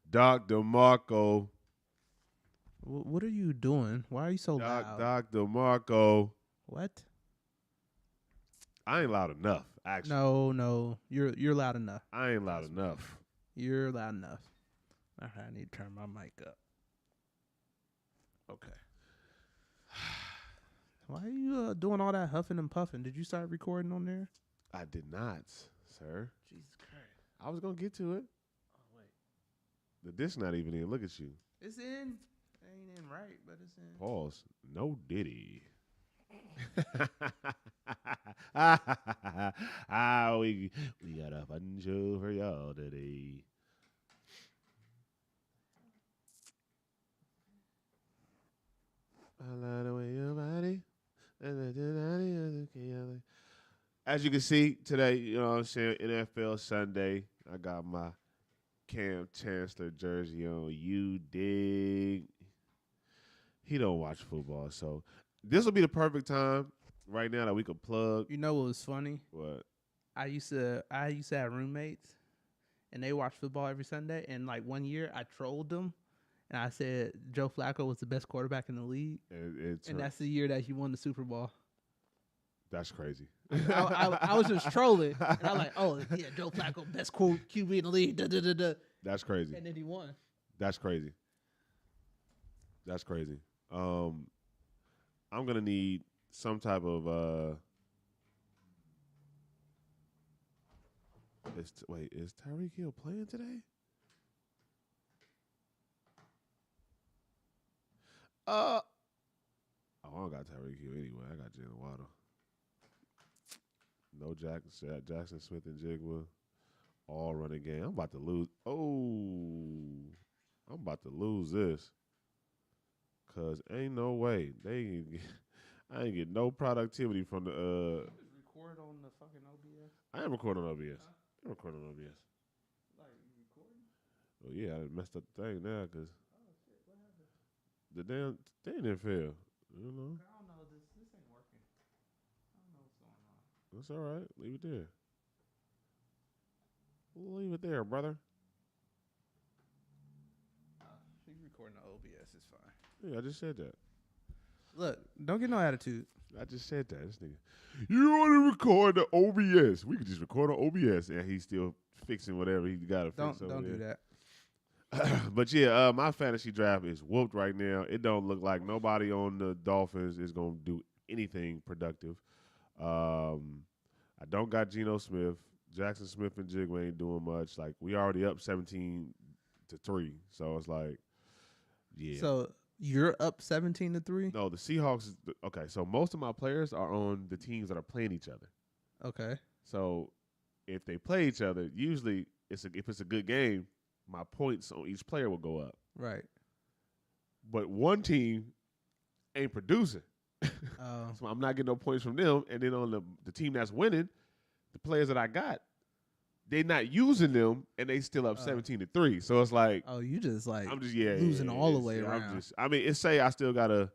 Dr. Marco. What are you doing? Why are you so loud? Dr. Marco. What? I ain't loud enough, actually. No. You're loud enough. I ain't loud enough. You're loud enough. I need to turn my mic up. Okay. Why are you doing all that huffing and puffing? Did you start recording on there? I did not, sir. Jesus Christ. I was going to get to it. Oh, wait. The disc not even in. Look at you. It's in. It ain't in right, but it's in. Pause. No Diddy. we got a fun show for y'all today. I love the way your body. As you can see today, you know what I'm saying, NFL Sunday, I got my Cam Chancellor jersey on. You dig? He don't watch football, so this will be the perfect time right now that we could plug. You know what was funny? What? I used to have roommates, and they watched football every Sunday. And like one year, I trolled them, and I said Joe Flacco was the best quarterback in the league, and that's the year that he won the Super Bowl. That's crazy. I was just trolling, and I'm like, oh yeah, Joe Flacco, best QB in the league. Da, da, da, da. That's crazy. And then he won. That's crazy. That's crazy. I'm gonna need some type of is Tyreek Hill playing today? I don't got Tyreek Hill anyway. I got Jalen Waddle. No Jackson Smith and Jigba. All running game. I'm about to lose. Oh, I'm about to lose this. Cause ain't no way I ain't get no productivity from the. Record on the fucking OBS. I am recording on OBS. I'm recording on OBS. Like you recording? Oh yeah, I messed up the thing now because Oh shit, what happened? the damn thing didn't fail. You know, I don't know. This ain't working. I don't know what's going on. that's all right. Leave it there. Leave it there, brother. You recording on OBS is fine. Yeah, I just said that. Look, don't get no attitude. I just said that. This nigga, you want to record the OBS? We could just record on OBS, and he's still fixing whatever he got to fix. Don't do that. But yeah, my fantasy draft is whooped right now. It don't look like nobody on the Dolphins is gonna do anything productive. I don't got Geno Smith. Jackson Smith and Jigba ain't doing much. Like we already up 17-3, so it's like, yeah. So you're up 17-3. No, the Seahawks. Okay, so most of my players are on the teams that are playing each other. Okay. So if they play each other, usually if it's a good game, my points on each player will go up. Right. But one team ain't producing. So I'm not getting no points from them. And then on the team that's winning, the players that I got, they not using them, and they still up 17-3. So it's like, you just like I'm just losing all the way around. It say I still got a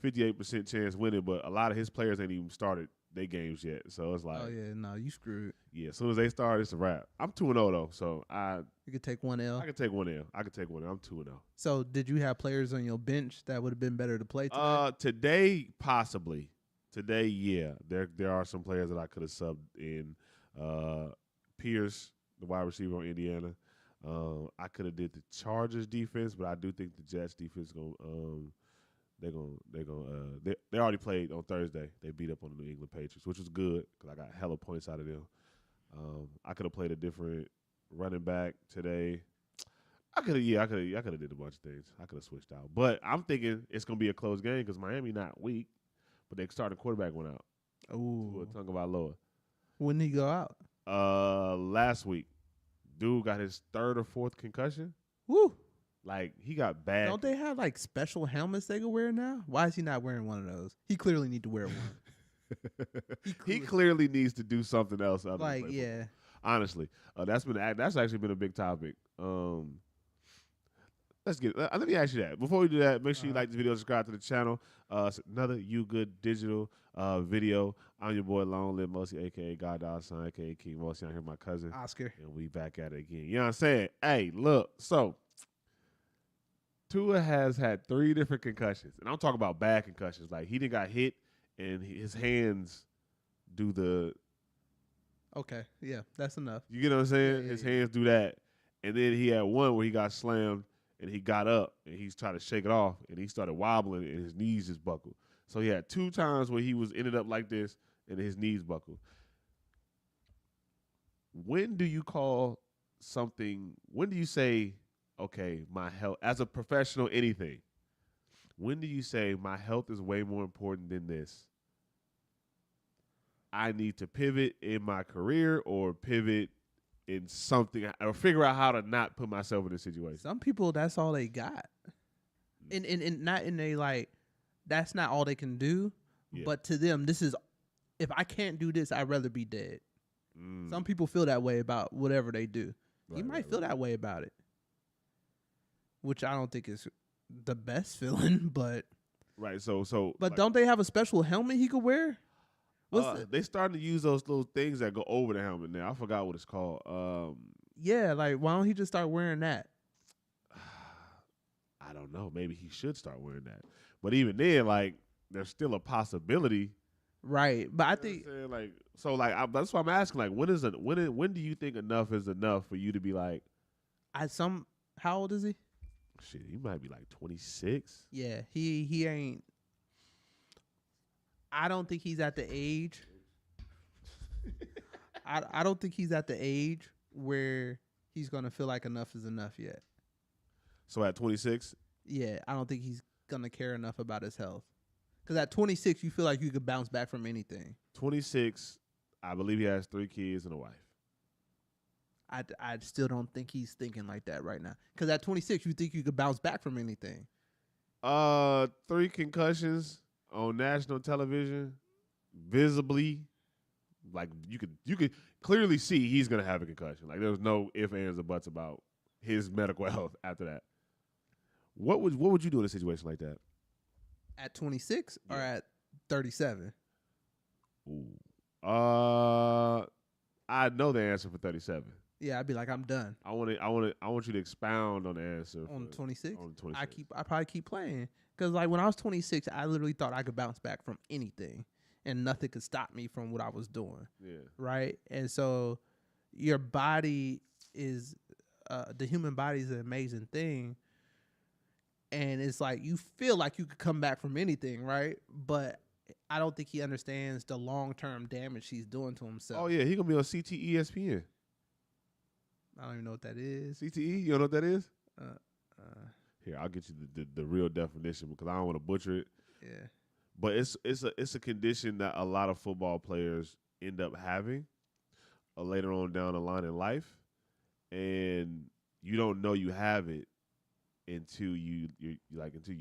58% chance winning, but a lot of his players ain't even started their games yet. So it's like, oh yeah, no, you screwed. Yeah, as soon as they start, it's a wrap. I'm 2-0 though, so you could take one L. I can take one L. I'm 2-0. So did you have players on your bench that would have been better to play today? Today possibly. Today, yeah, there are some players that I could have subbed in. Pierce, the wide receiver on Indiana. I could have did the Chargers defense, but I do think the Jets defense they already played on Thursday. They beat up on the New England Patriots, which was good because I got hella points out of them. I could have played a different running back today. I could have did a bunch of things. I could have switched out, but I'm thinking it's gonna be a close game because Miami not weak, but they starting quarterback went out. Ooh, Tagovailoa. When did he go out? Last week, dude got his third or fourth concussion. Woo! Like he got bad. Don't they have like special helmets they can wear now? Why is he not wearing one of those? He clearly need to wear one. He clearly needs to do something else. Other like than yeah. Honestly, that's actually been a big topic. let's get. Let me ask you that. Before we do that, make sure you like the video, subscribe to the channel. It's another You Good Digital video. I'm your boy Long Live Mosi, aka God Dog Son, aka King Mosi. I'm here, my cousin Oscar, and we back at it again. You know what I'm saying? Hey, look. So Tua has had 3 different concussions, and I'm talking about bad concussions. Like he didn't got hit, and his hands do the. Okay, yeah, that's enough. You get what I'm saying? Yeah, his hands do that. And then he had one where he got slammed and he got up and he's trying to shake it off and he started wobbling and his knees just buckled. So he had 2 times where he was ended up like this and his knees buckled. When do you call something, when do you say, okay, my health, as a professional, anything, when do you say my health is way more important than this? I need to pivot in my career or pivot in something or figure out how to not put myself in this situation. Some people, that's all they got. And not in a like, that's not all they can do. Yeah. But to them, this is, if I can't do this, I'd rather be dead. Some people feel that way about whatever they do. You might feel that way about it, which I don't think is the best feeling, but. Right, so. But like, don't they have a special helmet he could wear? They starting to use those little things that go over the helmet now. I forgot what it's called. Yeah, like why don't he just start wearing that? I don't know. Maybe he should start wearing that. But even then, like, there's still a possibility. Right, but I think like so. Like that's why I'm asking. Like, when do you think enough is enough for you to be like? How old is he? Shit, he might be like 26. Yeah, he ain't. I don't think he's at the age. I don't think he's at the age where he's gonna feel like enough is enough yet. So at 26? Yeah, I don't think he's gonna care enough about his health. Because at 26, you feel like you could bounce back from anything. 26, I believe he has 3 kids and a wife. I still don't think he's thinking like that right now. Because at 26, you think you could bounce back from anything. 3 concussions on national television, visibly, like you could clearly see he's gonna have a concussion. Like there's no ifs, ands, or buts about his medical health after that. What would you do in a situation like that? At 26 or at 37? Ooh. I know the answer for 37. Yeah, I'd be like, I'm done. I want you to expound on the answer on 26. On 26. I probably keep playing because like when I was 26, I literally thought I could bounce back from anything, and nothing could stop me from what I was doing. Yeah. Right. And so, your body is, the human body is an amazing thing, and it's like you feel like you could come back from anything, right? But I don't think he understands the long-term damage he's doing to himself. Oh yeah, he gonna be on CTE ESPN. I don't even know what that is. CTE, you don't know what that is? Here, I'll get you the real definition because I don't want to butcher it. Yeah. But it's a condition that a lot of football players end up having later on down the line in life, and you don't know you have it until you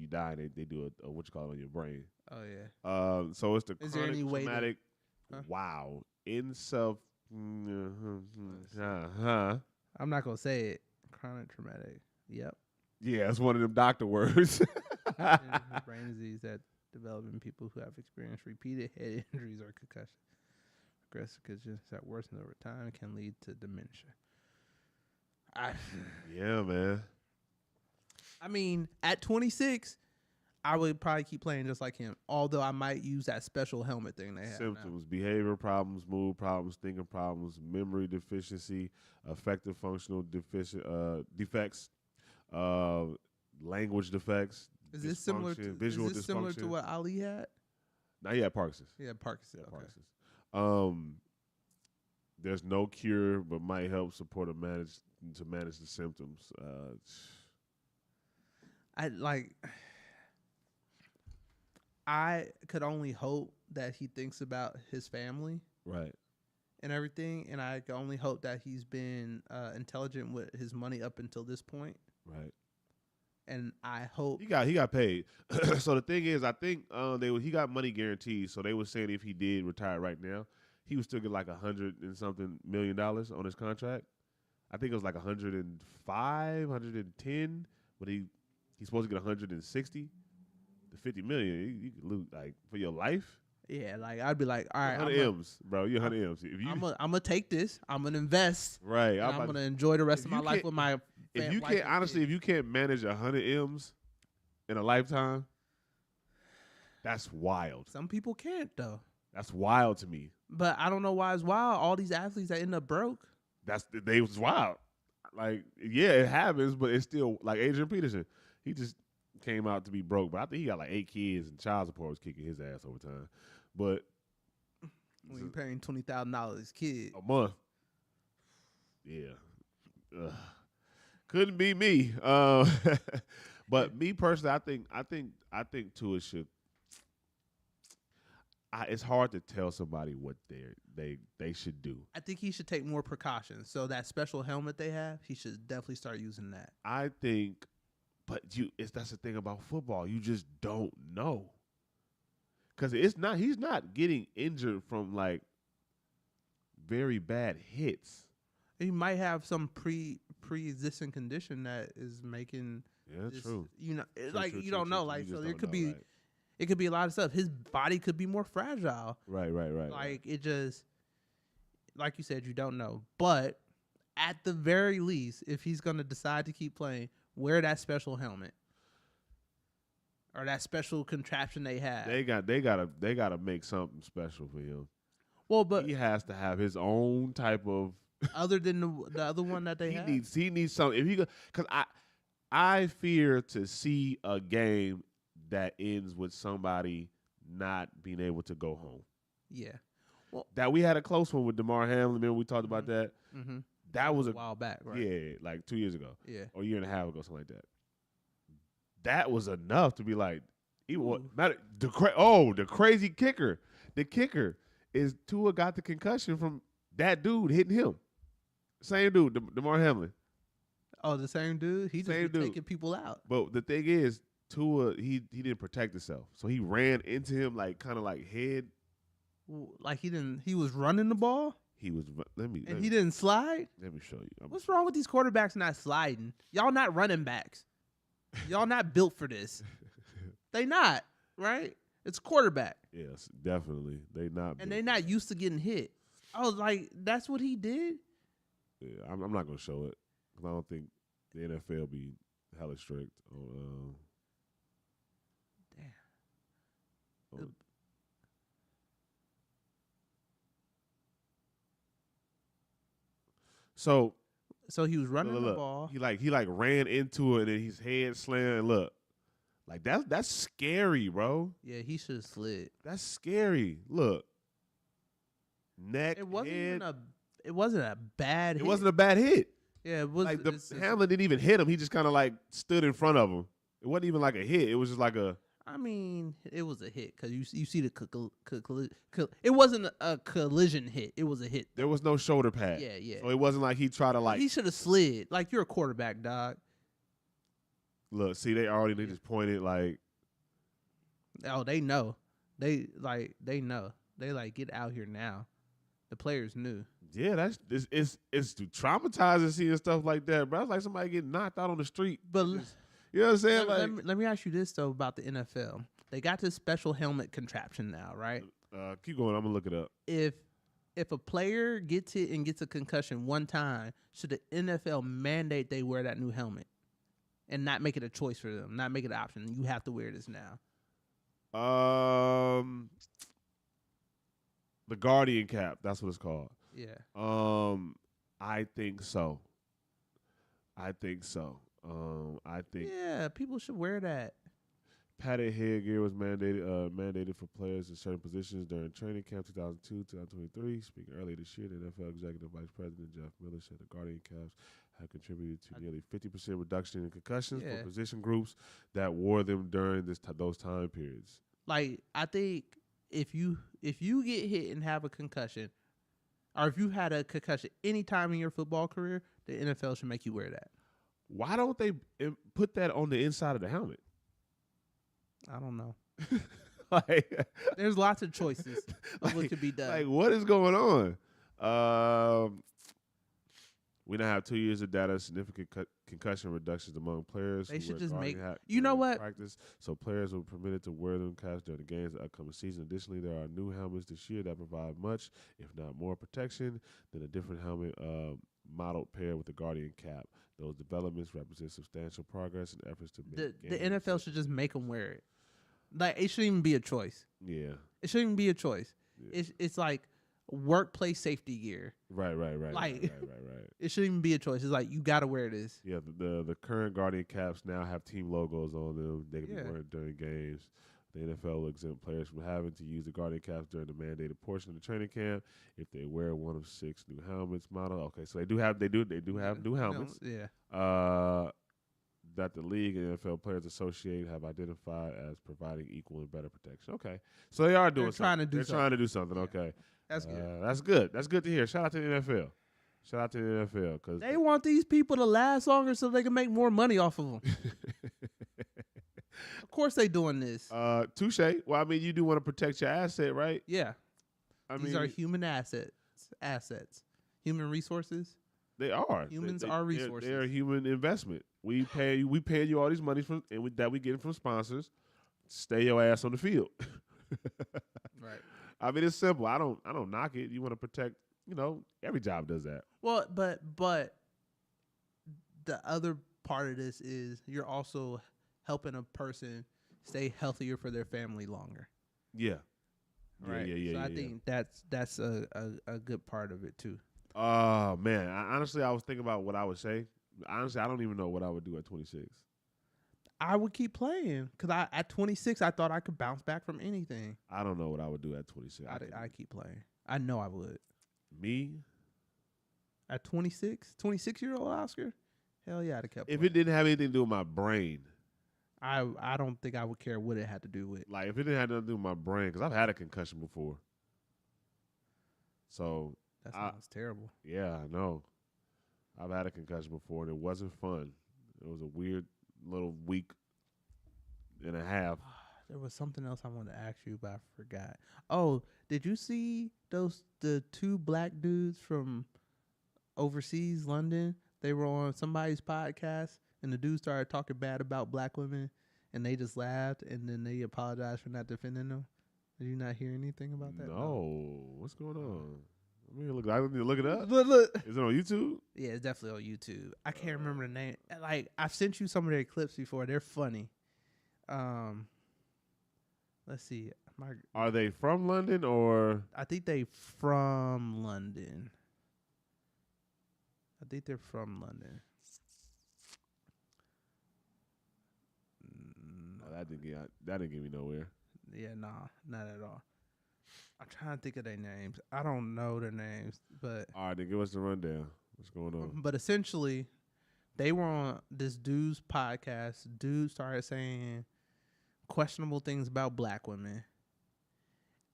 die. And they do a what you call it on your brain. Oh yeah. So it's the is chronic there any way traumatic. Wow. In self. I'm not gonna say it. Chronic traumatic. Yep. Yeah, it's one of them doctor words. Brain disease that develop in people who have experienced repeated head injuries or concussion. Aggressive conditions that worsen over time can lead to dementia. Yeah, man. I mean, at 26, I would probably keep playing just like him. Although I might use that special helmet thing they have. Symptoms: behavior problems, mood problems, thinking problems, memory deficiency, affective functional defects, language defects. Is this similar to visual dysfunction? Similar to what Ali had? Now he had Parkinson's. Yeah, Parkinson's. Yeah, okay. Parkinson's. There's no cure, but might help support manage the symptoms. I could only hope that he thinks about his family, right, and everything, and I can only hope that he's been intelligent with his money up until this point, right. And I hope he got paid. So the thing is, I think he got money guaranteed. So they were saying if he did retire right now, he would still get like $100 and something million on his contract. I think it was like 105, 110. but he's supposed to get 160 to 50 million. You could lose like for your life. Yeah, like I'd be like, all right, 100 M's, bro. You're 100 M's. If you, I'm gonna take this. I'm gonna invest. Right. I'm gonna enjoy the rest of my life with my. If you can't honestly, if you can't manage 100 M's in a lifetime, that's wild. Some people can't though. That's wild to me. But I don't know why it's wild. All these athletes that end up broke. They was wild. Like, yeah, it happens, but it's still like Adrian Peterson. He just came out to be broke, but I think he got like 8 kids and child support was kicking his ass over time. But when you're paying $20,000 kid a month, yeah, couldn't be me. But me personally, I think Tua should. It's hard to tell somebody what they should do. I think he should take more precautions. So that special helmet they have, he should definitely start using that. I think, but that's the thing about football. You just don't know. Because he's not getting injured from like very bad hits. He might have some pre-existing condition that is making. Yeah, this, true. You know, true, like true, you don't know. Like so, there could be. Right. It could be a lot of stuff. His body could be more fragile. Right. Like it just, like you said, you don't know. But at the very least, if he's gonna decide to keep playing, wear that special helmet or that special contraption they have. They gotta make something special for him. Well, but he has to have his own type of other than the other one that they have. He needs something. If he because I fear to see a game that ends with somebody not being able to go home. Yeah. Well, that we had a close one with DeMar Hamlin. Remember we talked about that? Mm-hmm. That was a while back, right? Yeah, like 2 years ago. Yeah. Or a year and a half ago, something like that. That was enough to be like, the crazy kicker. The kicker is Tua got the concussion from that dude hitting him. Same dude, DeMar Hamlin. Oh, the same dude? He just taking people out. But the thing is, Tua, he didn't protect himself. So he ran into him like kind of like head. Like he was running the ball? He didn't slide? Let me show you. What's wrong with these quarterbacks not sliding? Y'all not running backs. Y'all not built for this. They not, right? It's quarterback. Yes, definitely. They not used to getting hit. Oh, like that's what he did? Yeah, I'm not gonna show it because I don't think the NFL be hella strict on. Damn. So he was running the ball. He ran into it and his head slammed. Look, like that's scary, bro. Yeah, he should have slid. That's scary. Look, neck. It wasn't head. It wasn't a bad. It wasn't a bad hit. Yeah, it was. Like Hamlin didn't even hit him. He just kind of like stood in front of him. It wasn't even like a hit. It was just like a. I mean, it was a hit because you see it wasn't a collision hit. It was a hit. There was no shoulder pad. Yeah. So it wasn't like he tried to like. He should have slid. Like you're a quarterback, dog. Look, see, they just pointed like. Oh, they know. They know. They like get out here now. The players knew. Yeah, it's traumatizing seeing stuff like that, bro. It's like somebody getting knocked out on the street. But. You know what I'm saying? Let me ask you this though about the NFL. They got this special helmet contraption now, right? Keep going. I'm gonna look it up. If a player gets hit and gets a concussion one time, should the NFL mandate they wear that new helmet and not make it a choice for them, not make it an option? You have to wear this now. The Guardian cap. That's what it's called. Yeah. I think so. Yeah, people should wear that. Padded headgear was mandated for players in certain positions during training camp 2022-2023. Speaking earlier this year, the NFL Executive Vice President Jeff Miller said the Guardian caps have contributed to nearly 50% reduction in concussions for position groups that wore them during those time periods. Like, I think if you get hit and have a concussion, or if you had a concussion any time in your football career, the NFL should make you wear that. Why don't they put that on the inside of the helmet? I don't know. Like, there's lots of choices of what could be done. Like, what is going on? We now have 2 years of data, significant concussion reductions among players. They who should wear just guarding make. hat You know during what? Practice, so players will be permitted to wear them caps during the games of the upcoming season. Additionally, there are new helmets this year that provide much, if not more, protection than a different helmet modeled paired with the Guardian cap. Those developments represent substantial progress in efforts to make The NFL should just make them wear it. Like, it shouldn't even be a choice. Yeah. It shouldn't even be a choice. Yeah. It's like workplace safety gear. Right. Like, right. It shouldn't even be a choice. It's like, you got to wear this. Yeah, the current Guardian caps now have team logos on them. They can be worn during games. The NFL will exempt players from having to use the Guardian caps during the mandated portion of the training camp if they wear one of 6 new helmets model. Okay, so they do have new helmets. Yeah. That the league and NFL Players Association have identified as providing equal and better protection. Okay, so they are doing something. They're trying to do something. Yeah. Okay, That's good. That's good. That's good to hear. Shout out to the NFL. Shout out to the NFL because they want these people to last longer so they can make more money off of them. Of course they doing this. Touche. Well, I mean, you do want to protect your asset, right? Yeah. These are human assets. Human resources. They are. Humans are resources. They're a human investment. We pay you all these monies that we get from sponsors. Stay your ass on the field. Right. I mean, it's simple. I don't knock it. You want to protect. Every job does that. Well, but the other part of this is you're also helping a person stay healthier for their family longer. Yeah. Right. Yeah. So I think that's a good part of it too. Oh man, I was thinking about what I would say. Honestly, I don't even know what I would do at 26. I would keep playing because at 26 I thought I could bounce back from anything. I don't know what I would do at 26. I keep playing. I know I would. Me? At 26-year-old Oscar? Hell yeah, I'd have kept If playing. it didn't have anything to do with my brain. I don't think I would care what it had to do with. Like, if it didn't have nothing to do with my brain, because I've had a concussion before. So. That sounds terrible. Yeah, I know. I've had a concussion before, and it wasn't fun. It was a weird little week and a half. There was something else I wanted to ask you, but I forgot. Oh, did you see the 2 black dudes from overseas, London? They were on somebody's podcast, and the dude started talking bad about black women, and they just laughed, and then they apologized for not defending them. Did you not hear anything about that? No. What's going on? I need to look it up. Look. Is it on YouTube? Yeah, it's definitely on YouTube. I can't remember the name. Like, I've sent you some of their clips before. They're funny. Let's see. Are they from London or? I think they from London. I think they're from London. Oh, that didn't get me nowhere. Yeah, nah, not at all. I'm trying to think of their names. I don't know their names, but all right, then give us the rundown. What's going on? But essentially, they were on this dude's podcast. Dude started saying questionable things about black women,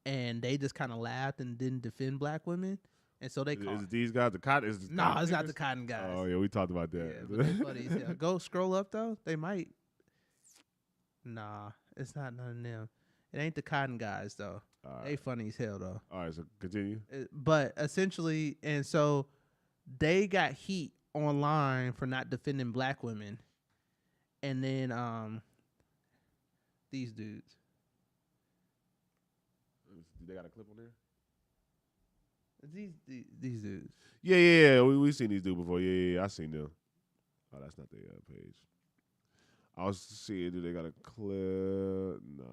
and they just kind of laughed and didn't defend black women. And so they is these guys the cotton? No, it's not the cotton guys. Oh yeah, we talked about that. Yeah, but they're funny as hell. Go scroll up though. They might. Nah, it's not none of them. It ain't the cotton guys though. Right. They funny as hell though. All right, so continue. But essentially, and so they got heat online for not defending black women, and then these dudes. They got a clip on there. These dudes. Yeah. We seen these dudes before. Yeah. I seen them. Oh, that's not their page. I was seeing, do they got a clip? Nah.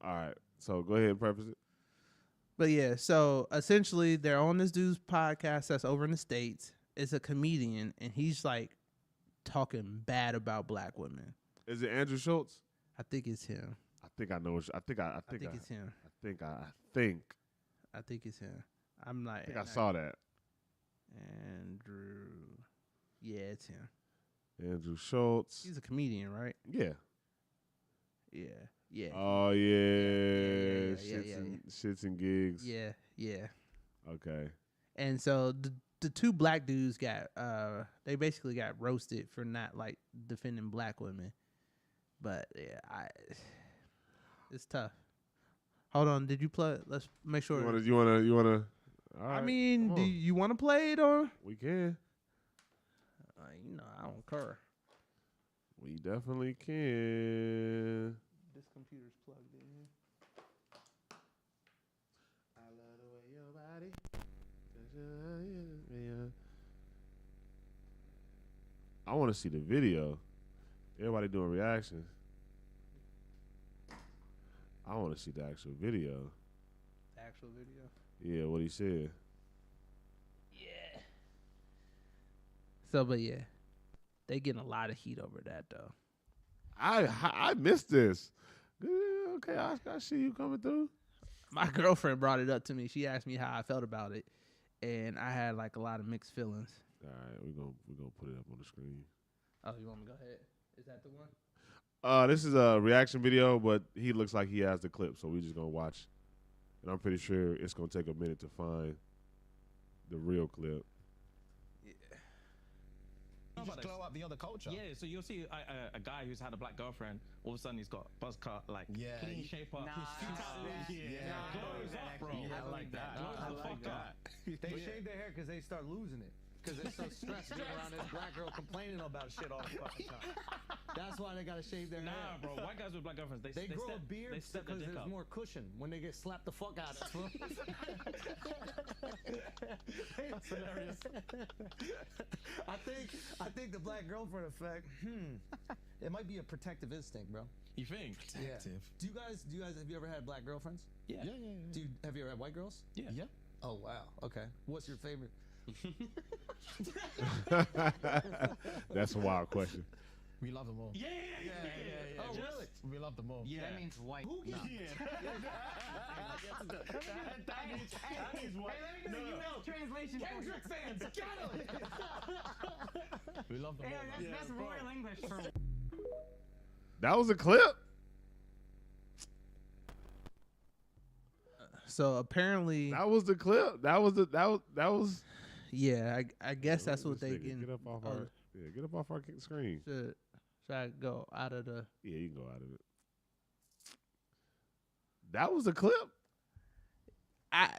All right. So go ahead and preface it. But yeah, so essentially they're on this dude's podcast that's over in the States. It's a comedian, and he's like talking bad about black women. Is it Andrew Schultz? I think it's him. I think I know. I think it's him. I think it's him. I'm like. I think I saw that. Andrew. Yeah, it's him. Andrew Schultz. He's a comedian, right? Yeah. Yeah. Oh yeah. Shits and gigs. Yeah. Okay. And so the 2 black dudes got they basically got roasted for not like defending black women. But yeah, it's tough. Hold on, did you play? Let's make sure. You wanna? All right. I mean, do you want to play it or? We can. I don't care. We definitely can. This computer's plugged in. I love the way your body. I want to see the video. Everybody doing reactions. I want to see the actual video. The actual video? Yeah, what he said. Yeah. So, but yeah, they getting a lot of heat over that though. I missed this. Okay, I see you coming through. My girlfriend brought it up to me. She asked me how I felt about it, and I had like a lot of mixed feelings. All right, we're gonna put it up on the screen. Oh, you want me to go ahead? Is that the one? This is a reaction video, but he looks like he has the clip, so we're just gonna watch. And I'm pretty sure it's gonna take a minute to find the real clip. You just glow up the other culture. Yeah, so you'll see a guy who's had a black girlfriend. All of a sudden, he's got buzz cut, like clean shape up. Glows up, bro. I like that. I like that. They shave their hair because they start losing it. Because they're so stressed being around this black girl complaining about shit all the fucking time. That's why they gotta shave their hair. Nah, bro. White guys with black girlfriends, they grow a step, beard they step their because dick there's up. more cushion when they get slapped the fuck out of. That's hilarious. I think the black girlfriend effect. It might be a protective instinct, bro. You think? Protective. Do you guys have you ever had black girlfriends? Yeah. Have you ever had white girls? Yeah. Oh wow. Okay. What's your favorite? That's a wild question. We love them all. Yeah. Oh really? We love them all. Yeah. That means white. That means white. Translation. Kendrick fans, get him! We love them all. That's royal English for. That was a clip. So apparently, That was the clip. That was. yeah, I guess that's what they Get getting. up off our. Yeah, get up off our screen. Should I go out of the? Yeah, you can go out of it. That was a clip. I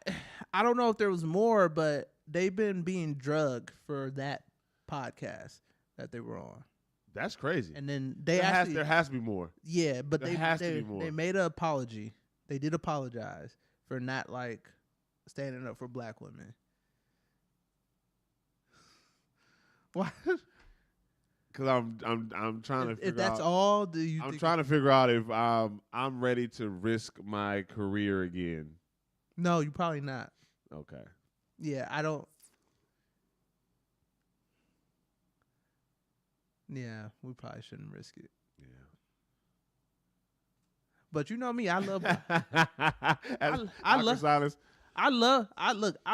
don't know if there was more, but they've been being drugged for that podcast that they were on. That's crazy. And then they there has to be more. Yeah, but There has to be more. They made an apology. They did apologize for not like standing up for black women. Why? Because I'm trying to figure out. If that's all, do you? I'm trying to figure out if I'm ready to risk my career again. No, you probably not. Okay. Yeah, I don't. Yeah, we probably shouldn't risk it. Yeah. But you know me, I love. Silence. I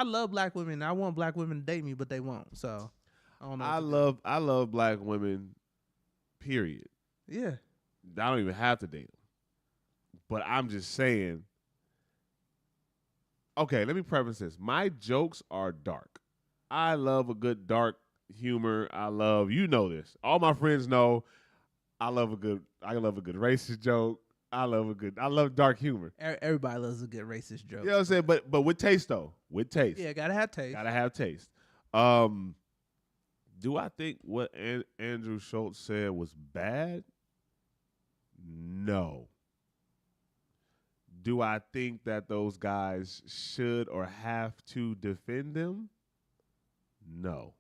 love black women. I want black women to date me, but they won't. So I don't know. I love black women. Period. Yeah. I don't even have to date them. But I'm just saying. Okay, let me preface this. My jokes are dark. I love a good dark humor. I love, you know this. All my friends know I love a good racist joke. I love dark humor. Everybody loves a good racist joke. You know what I'm saying? But with taste though. With taste. Yeah, gotta have taste. Gotta have taste. Do I think what Andrew Schultz said was bad? No. Do I think that those guys should or have to defend them? No.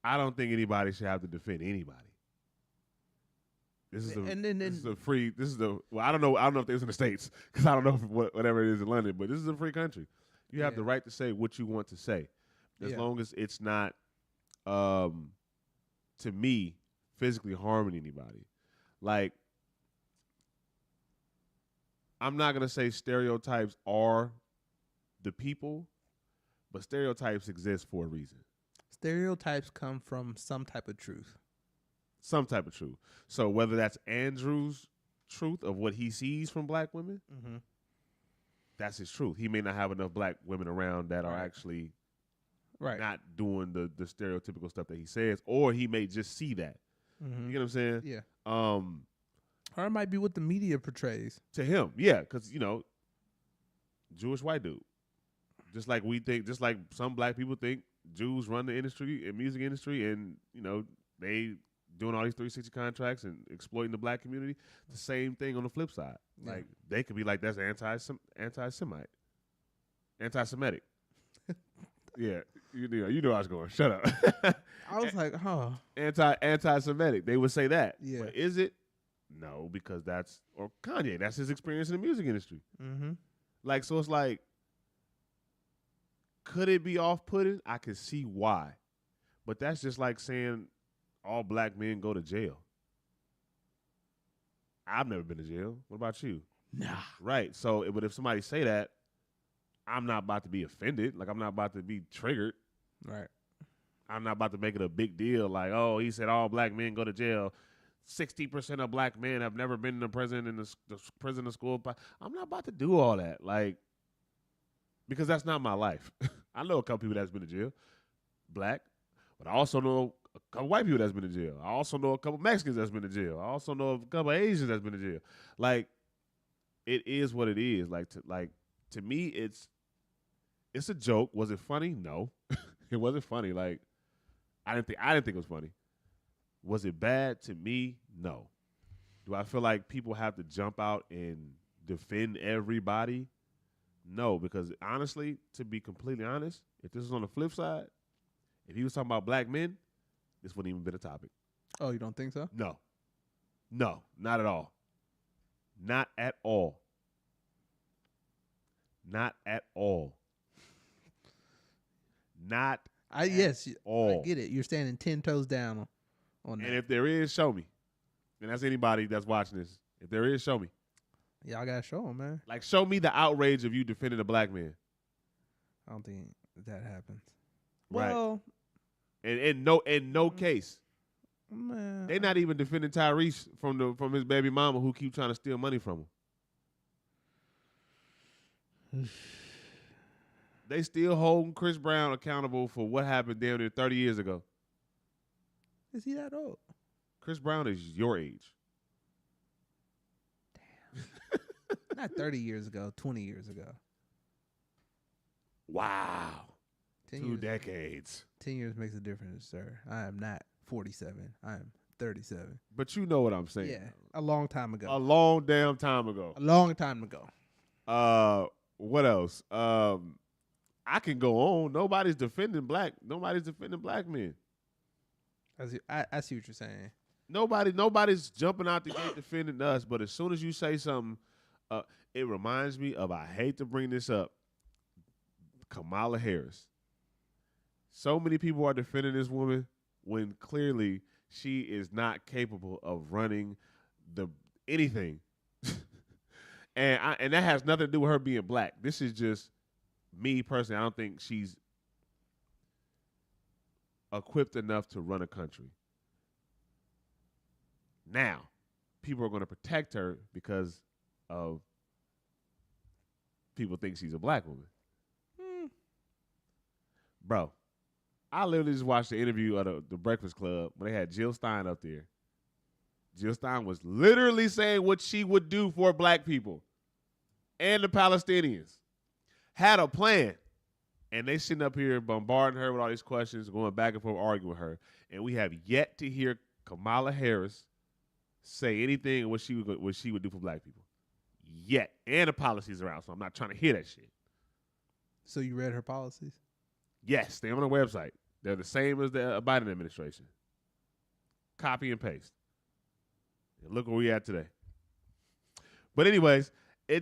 I don't think anybody should have to defend anybody. Well, I don't know if there's in the States, because I don't know whatever it is in London, but this is a free country. You have the right to say what you want to say, as long as it's not, to me, physically harming anybody. Like, I'm not going to say stereotypes are the people, but stereotypes exist for a reason. Stereotypes come from some type of truth. Some type of truth. So whether that's Andrew's truth of what he sees from black women, that's his truth. He may not have enough black women around that are actually not doing the stereotypical stuff that he says, or he may just see that. You get what I'm saying? Yeah. Or it might be what the media portrays. To him, yeah, because, Jewish white dude. Just like we think, just like some black people think Jews run the industry and music industry, and they doing all these 360 contracts and exploiting the black community. The same thing on the flip side. Yeah. Like they could be like, that's anti-Semitic. Yeah, you know I was going. Shut up. I was like, huh. Anti-Semitic. They would say that. Yeah. But is it? No, because or Kanye. That's his experience in the music industry. Mm-hmm. Like, so it's like, could it be off-putting? I can see why, but that's just like saying all black men go to jail. I've never been to jail. What about you? Nah. Right. So, but if somebody say that, I'm not about to be offended. Like, I'm not about to be triggered. Right. I'm not about to make it a big deal. Like, oh, he said all black men go to jail. 60% of black men have never been in prison in the prison or school. I'm not about to do all that. Like, because that's not my life. I know a couple people that's been to jail, black, but I also know a couple white people that's been to jail. I also know a couple Mexicans that's been to jail. I also know a couple Asians that's been to jail. Like, it is what it is. To me, it's a joke. Was it funny? No, it wasn't funny. Like, I didn't think it was funny. Was it bad to me? No. Do I feel like people have to jump out and defend everybody? No, because honestly, to be completely honest, if this was on the flip side, if he was talking about black men, this wouldn't even been a topic. Oh, you don't think so? No. No, not at all. Not at all. Not at all. Not yes, all. I get it. You're standing 10 toes down on that. And if there is, show me. And that's anybody that's watching this. If there is, show me. Y'all gotta show him, man. Like, show me the outrage of you defending a black man. I don't think that happens. Right. Well, And in no case, man, they not even defending Tyrese from his baby mama who keep trying to steal money from him. They still holding Chris Brown accountable for what happened damn near 30 years ago. Is he that old? Chris Brown is your age. Not 30 years ago, 20 years ago. Wow. 10 2 years, decades. 10 years makes a difference, sir. I am not 47. I am 37. But you know what I'm saying. Yeah, a long time ago. A long damn time ago. A long time ago. What else? I can go on. Nobody's defending black men. I see what you're saying. Nobody's jumping out the gate defending us, but as soon as you say something, it reminds me of, I hate to bring this up, Kamala Harris. So many people are defending this woman when clearly she is not capable of running anything. and that has nothing to do with her being black. This is just me personally. I don't think she's equipped enough to run a country. Now, people are going to protect her because of people think she's a black woman. Bro, I literally just watched the interview of the Breakfast Club when they had Jill Stein up there. Jill Stein was literally saying what she would do for black people and the Palestinians. Had a plan. And they sitting up here bombarding her with all these questions, going back and forth, arguing with her. And we have yet to hear Kamala Harris say anything what she would do for black people. Yet. And the policies are out, so I'm not trying to hear that shit. So you read her policies? Yes, they're on the website. They're the same as the Biden administration. Copy and paste. And look where we at today. But anyways, I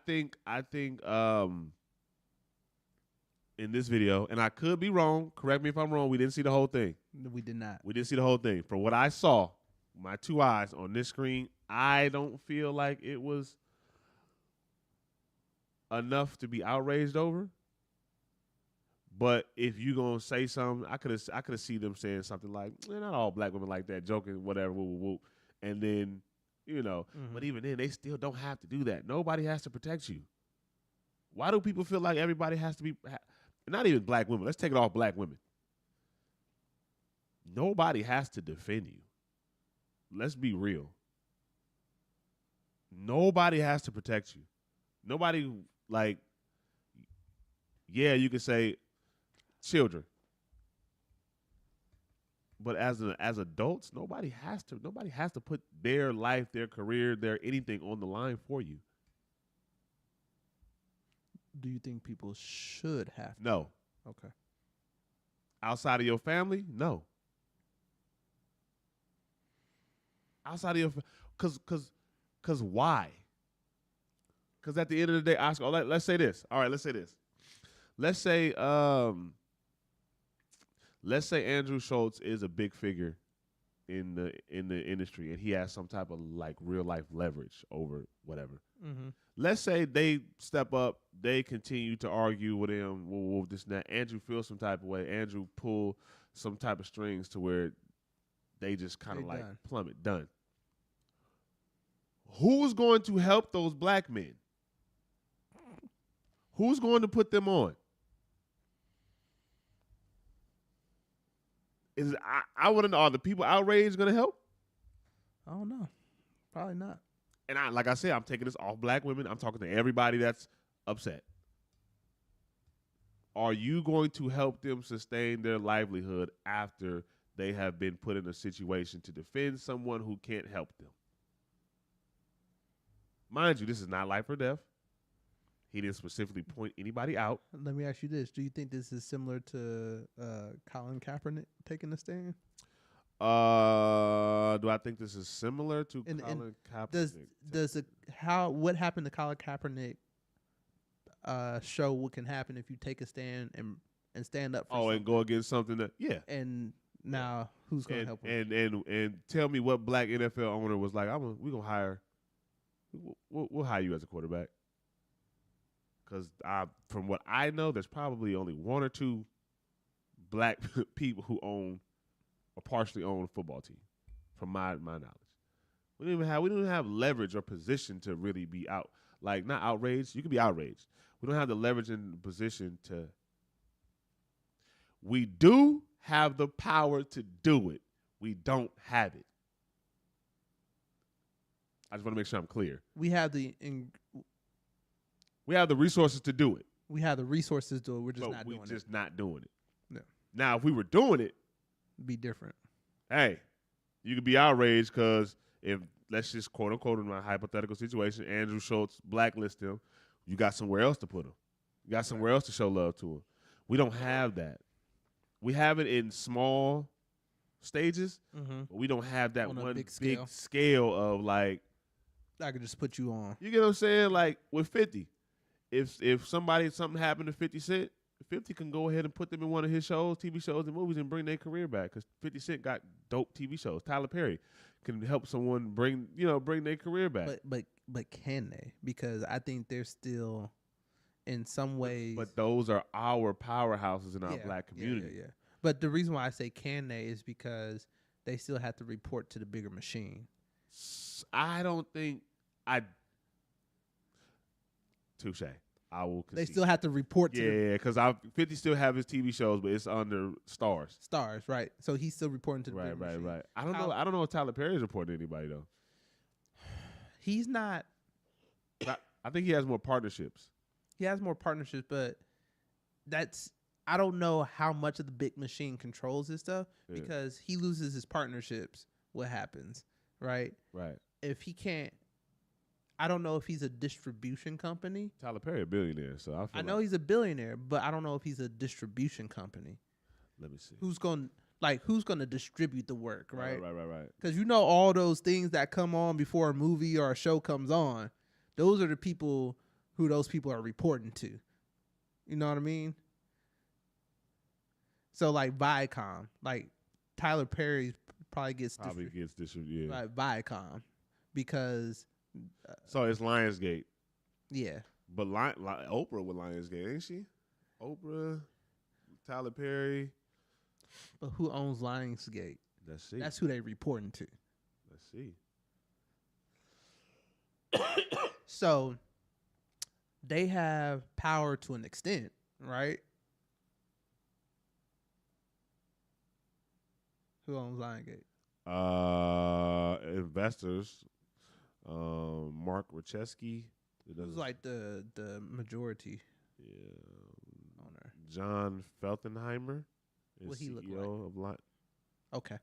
think in this video, and I could be wrong, correct me if I'm wrong, we didn't see the whole thing. We did not. We didn't see the whole thing. From what I saw, my 2 eyes on this screen, I don't feel like it was enough to be outraged over. But if you gonna say something, I could have seen them saying something like, not all black women like that, joking, whatever, whoop, whoop, whoop. And then, but even then, they still don't have to do that. Nobody has to protect you. Why do people feel like everybody has to be, not even black women, let's take it off black women. Nobody has to defend you. Let's be real. Nobody has to protect you. Nobody, you could say, children. But as adults, nobody has to put their life, their career, their anything on the line for you. Do you think people should have to? No. Okay. Outside of your family, no. Outside of your, cause why? Because at the end of the day, Oscar, let's say this. All right, let's say this. Let's say Andrew Schultz is a big figure in the industry, and he has some type of like real life leverage over whatever. Mm-hmm. Let's say they step up, they continue to argue with him, this and that. Andrew feels some type of way. Andrew pull some type of strings to where they just kind of like done. plummet. Done. Who's going to help those black men? Who's going to put them on? I want to know, are the people outraged going to help? I don't know. Probably not. And like I said, I'm taking this off black women. I'm talking to everybody that's upset. Are you going to help them sustain their livelihood after they have been put in a situation to defend someone who can't help them? Mind you, this is not life or death. He didn't specifically point anybody out. Let me ask you this. Do you think this is similar to Colin Kaepernick taking a stand? Do I think this is similar to Colin Kaepernick? What happened to Colin Kaepernick show what can happen if you take a stand and stand up for something? And go against something that, yeah. And now who's going to help him? And tell me what black NFL owner was like, we're going to hire, we'll hire you as a quarterback. Because from what I know, there's probably only one or two black people who own or partially own a football team, from my knowledge. We don't even have leverage or position to really be out. Like, not outraged. You can be outraged. We don't have the leverage and position to. We do have the power to do it. We don't have it. I just want to make sure I'm clear. We have the resources to do it. We have the resources to do it. We're just not doing it. We're just not doing it. No. Now, if we were doing it, be different. Hey, you could be outraged because if, let's just quote unquote in my hypothetical situation, Andrew Schultz blacklist him, you got somewhere else to put him. You got somewhere else to show love to him. We don't have that. We have it in small stages, but we don't have that one big scale of like. I could just put you on. You get what I'm saying? Like with 50, if something happened to 50 Cent, 50 can go ahead and put them in one of his shows, TV shows, and movies and bring their career back because 50 Cent got dope TV shows. Tyler Perry can help someone bring their career back. But can they? Because I think they're still, in some ways. But those are our powerhouses in our black community. Yeah. But the reason why I say can they is because they still have to report to the bigger machine. I don't think touche. I will concede. They still have to report to Yeah, because 50 still have his TV shows, but it's under Stars. Stars, right. So he's still reporting to the bigger machine. Right. I don't know if Tyler Perry is reporting to anybody, though. He's not. I think he has more partnerships. He has more partnerships, but I don't know how much of the big machine controls his stuff because he loses his partnerships. What happens, right? Right. If he can't, I don't know if he's a distribution company. Tyler Perry, a billionaire, so I know he's a billionaire, but I don't know if he's a distribution company. Let me see. Who's going to distribute the work, right? Right. Because all those things that come on before a movie or a show comes on, those are the people who those people are reporting to. You know what I mean? So like Viacom, like Tyler Perry probably gets distributed. Like Viacom, because so it's Lionsgate. Yeah, but Oprah with Lionsgate, ain't she? Oprah, Tyler Perry. But who owns Lionsgate? Let's see. That's who they reporting to. Let's see. So they have power to an extent, right? Who owns Lionsgate? Investors. Mark Rachesky. Who's like the majority owner? John Feltenheimer is What he look CEO of Lion. Okay.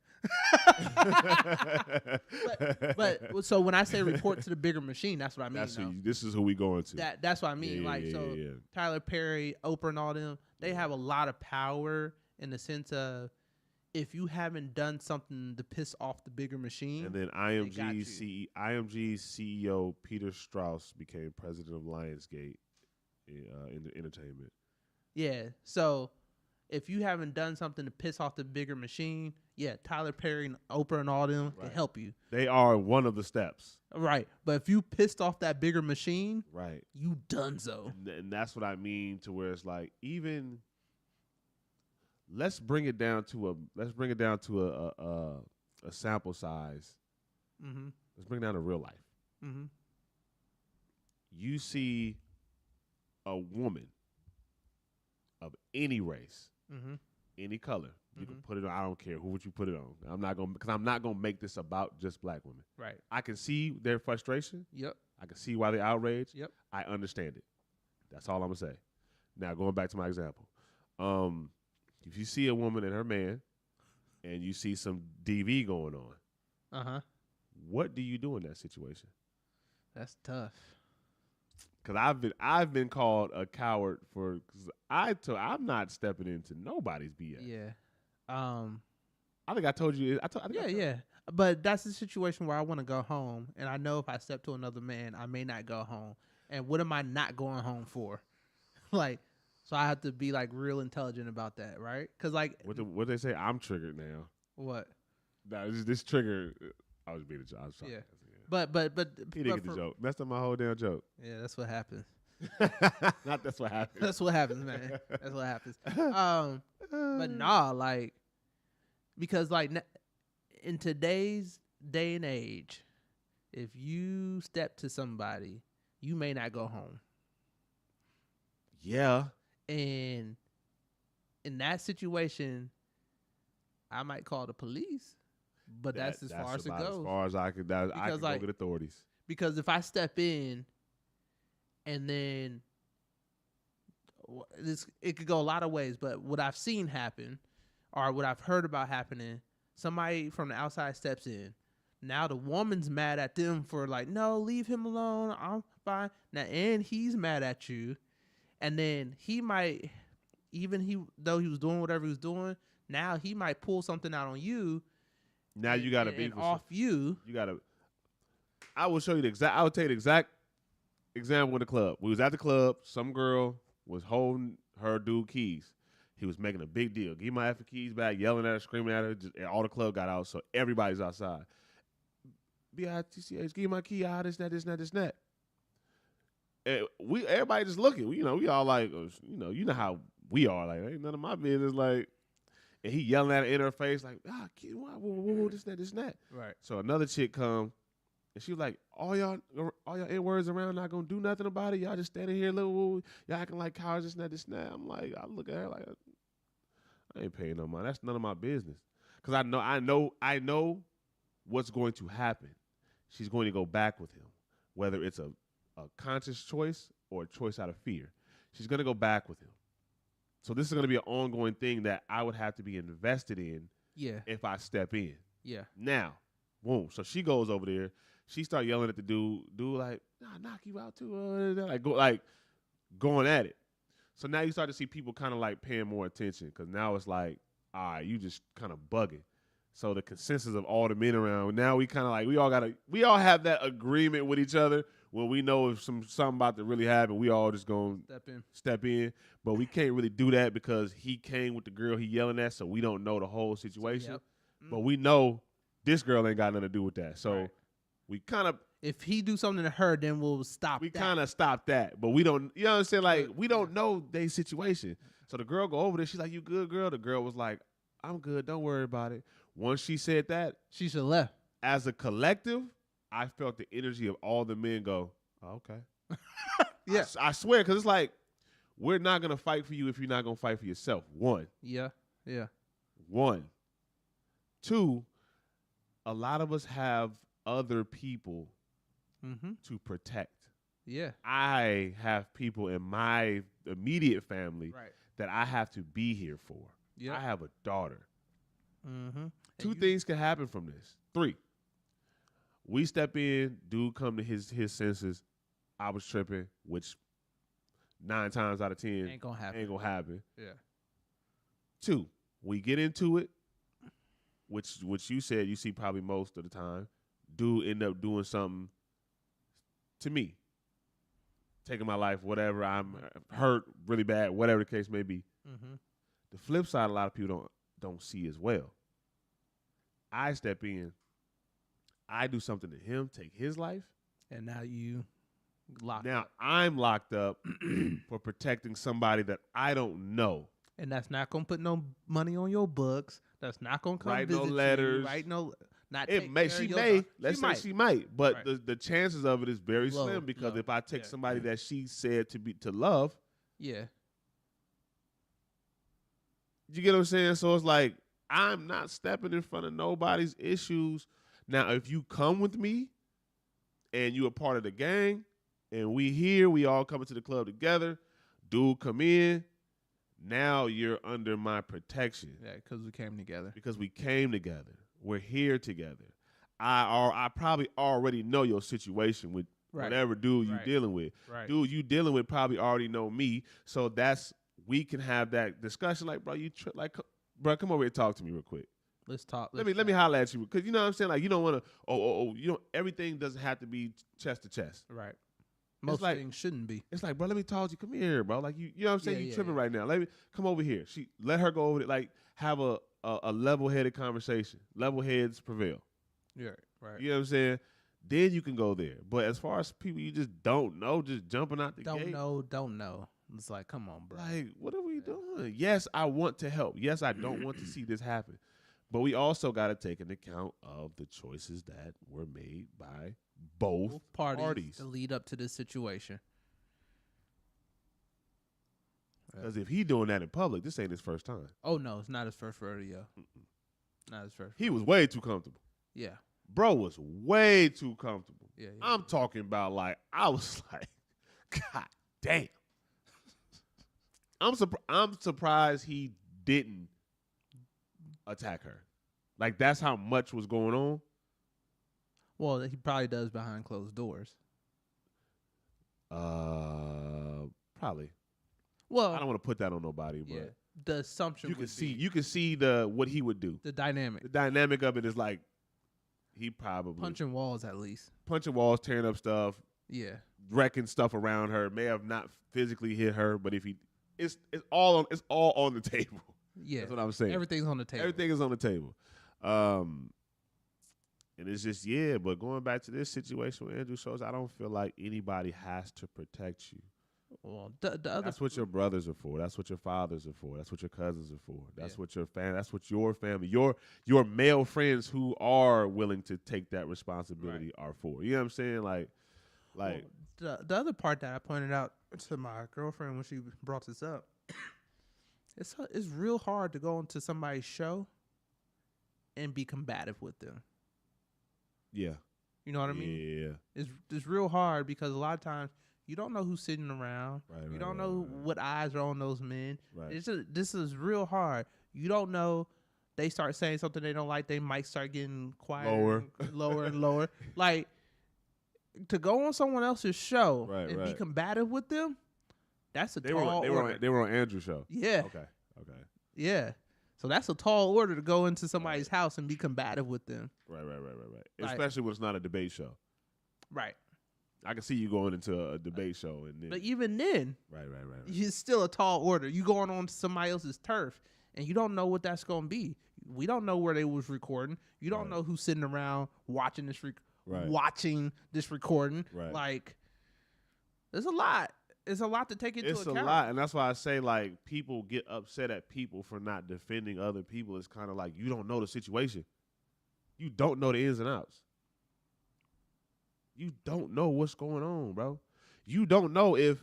but so when I say report to the bigger machine, that's what I mean. This is who we going to. That's what I mean. Tyler Perry, Oprah, and all them, they have a lot of power in the sense of if you haven't done something to piss off the bigger machine. And then IMG CEO Peter Strauss became president of Lionsgate in the entertainment. Yeah. So if you haven't done something to piss off the bigger machine, Tyler Perry and Oprah and all them can help you. They are one of the steps. Right. But if you pissed off that bigger machine, you donezo. And that's what I mean to where it's like, even let's bring it down to a sample size. Mm-hmm. Let's bring it down to real life. Mm-hmm. You see a woman of any race, any color. You can put it on. I don't care who would you put it on. I'm not gonna make this about just black women. Right. I can see their frustration. Yep. I can see why they're outraged. Yep. I understand it. That's all I'm gonna say. Now going back to my example, if you see a woman and her man, and you see some DV going on, what do you do in that situation? That's tough. Because I've been called a coward because I'm not stepping into nobody's BS. Yeah. I think I told you. Yeah. But that's the situation where I want to go home, and I know if I step to another man, I may not go home. And what am I not going home for? So I have to be real intelligent about that, right? Because what they say, I'm triggered now. What? No, this trigger. I was being a joke. Yeah. But he didn't get the joke. Messed up my whole damn joke. Yeah, that's what happens. Not that's what happens. That's what happens, man. That's what happens. But nah, because in today's day and age, if you step to somebody, you may not go home. Yeah. And in that situation, I might call the police. But that's as far as it goes. As far as I can go get authorities. Because if I step in, and then it could go a lot of ways. But what I've seen happen, or what I've heard about happening, somebody from the outside steps in. Now the woman's mad at them for no, leave him alone. I'm fine. Now, and he's mad at you, and then he might, though he was doing whatever he was doing, now he might pull something out on you. Now you got to be off you. You got to. I will show you I will tell you the exact example in the club. We was at the club. Some girl was holding her dude keys. He was making a big deal. Give my effing keys back, yelling at her, screaming at her. And all the club got out, so everybody's outside. BITCH, give my key out. This, that. And everybody just looking. We all you know how we are. Ain't none of my business. And he yelling at her in her face kid, whoa, this, that. Right. So another chick come, and she was like, all y'all N-words around not gonna do nothing about it. Y'all just standing here, y'all acting like cowards, this, that. I'm like, I look at her like, I ain't paying no mind. That's none of my business. Because I know what's going to happen. She's going to go back with him, whether it's a conscious choice or a choice out of fear. She's gonna go back with him. So this is going to be an ongoing thing that I would have to be invested in if I step in. Yeah. Now, boom. So she goes over there. She start yelling at the dude like, nah, knock you out too. Going at it. So now you start to see people kind of paying more attention because now it's all right, you just kind of bugging. So the consensus of all the men around, now we kind of we all have that agreement with each other. When we know if something about to really happen, we all just gonna step in. But we can't really do that because he came with the girl he yelling at, so we don't know the whole situation. Yep. But we know this girl ain't got nothing to do with that. So we kind of, if he do something to her, then we'll stop. We kind of stop that, but we don't. You know what I'm saying? We don't know their situation. So the girl go over there. She's like, "You good, girl?" The girl was like, "I'm good. Don't worry about it." Once she said that, she should have left. As a collective, I felt the energy of all the men go, oh, okay. Yeah. I swear, because it's we're not going to fight for you if you're not going to fight for yourself. One. Yeah. Yeah. One. Two, a lot of us have other people to protect. Yeah. I have people in my immediate family that I have to be here for. Yep. I have a daughter. Mm-hmm. 2 things can happen from this. 3. We step in, dude come to his senses. I was tripping, which 9 times out of 10 ain't gonna happen. Yeah. 2, we get into it, which you said you see probably most of the time. Dude end up doing something to me, taking my life, whatever. I'm hurt really bad, whatever the case may be. Mm-hmm. The flip side, a lot of people don't see as well. I step in, I do something to him, take his life, and now you locked now up. I'm locked up for protecting somebody that I don't know. And that's not gonna put no money on your books. That's not gonna come Write visit no letters. you. Write no. Not It take may care she of your may daughter. let's say she might, but Right. the chances of it is very Low, slim because low. if I take Yeah. somebody that she said to love, Yeah. you get what I'm saying? So it's like I'm not stepping in front of nobody's issues. Now, if you come with me and you a part of the gang and we all coming to the club together, dude come in, now you're under my protection. Yeah, because we came together. Because we came together. We're here together. I probably already know your situation with whatever dude you dealing with. Right. Dude you dealing with probably already know me. So we can have that discussion like, bro, bro, come over here and talk to me real quick. Let's talk. Let me holler at you because you know what I'm saying. Like you don't want to. Everything doesn't have to be chest to chest. Right. Most things shouldn't be. It's like, bro, let me talk to you. Come here, bro. Like you know what I'm saying. You tripping right now. Let me come over here. Let her go over there. Like have a level-headed conversation. Level heads prevail. Yeah. Right. You know what I'm saying. Then you can go there. But as far as people you just don't know, just jumping out the gate. Don't know. It's like, come on, bro. Like, what are we doing? Yes, I want to help. Yes, I don't want to see this happen. But we also got to take into account of the choices that were made by both parties to lead up to this situation. Because if he doing that in public, this ain't his first time. Oh, no, it's not his first rodeo. Not his first. He was way too comfortable. Yeah. Bro was way too comfortable. Yeah. I'm talking about like, I was like, God damn. I'm surprised he didn't attack her. Like that's how much was going on. Well, he probably does behind closed doors. Probably. Well, I don't want to put that on nobody, but yeah, the assumption you can see what he would do. The dynamic. The dynamic of it is like he probably punching walls at least. Punching walls, tearing up stuff. Yeah. Wrecking stuff around her. May have not physically hit her, but if he it's all on the table. Yeah. That's what I'm saying. Everything's on the table. Everything is on the table. And it's just, but going back to this situation with Andrew Schultz, I don't feel like anybody has to protect you. Well, the other that's what your brothers are for. That's what your fathers are for. That's what your cousins are for. That's what your that's what your family, your male friends who are willing to take that responsibility are for. You know what I'm saying? Like the other part that I pointed out to my girlfriend when she brought this up, it's real hard to go into somebody's show and be combative with them. Yeah. You know what I mean? Yeah. It's real hard because a lot of times you don't know who's sitting around. You don't know what eyes are on those men. Right. This is real hard. You don't know. They start saying something they don't like. They might start getting quieter, lower and lower. Like to go on someone else's show and be combative with them. That's a tall order. They were on Andrew's show. Yeah. Okay. Yeah. So that's a tall order to go into somebody's house and be combative with them. Right. Like, especially when it's not a debate show. Right. I can see you going into a debate show, and then, but even then, right. It's still a tall order. You going on to somebody else's turf, and you don't know what that's going to be. We don't know where they was recording. You don't know who's sitting around watching this watching this recording. Right. Like, there's a lot. It's a lot to take into account. It's a lot, and that's why I say like people get upset at people for not defending other people. It's kind of like you don't know the situation. You don't know the ins and outs. You don't know what's going on, bro. You don't know if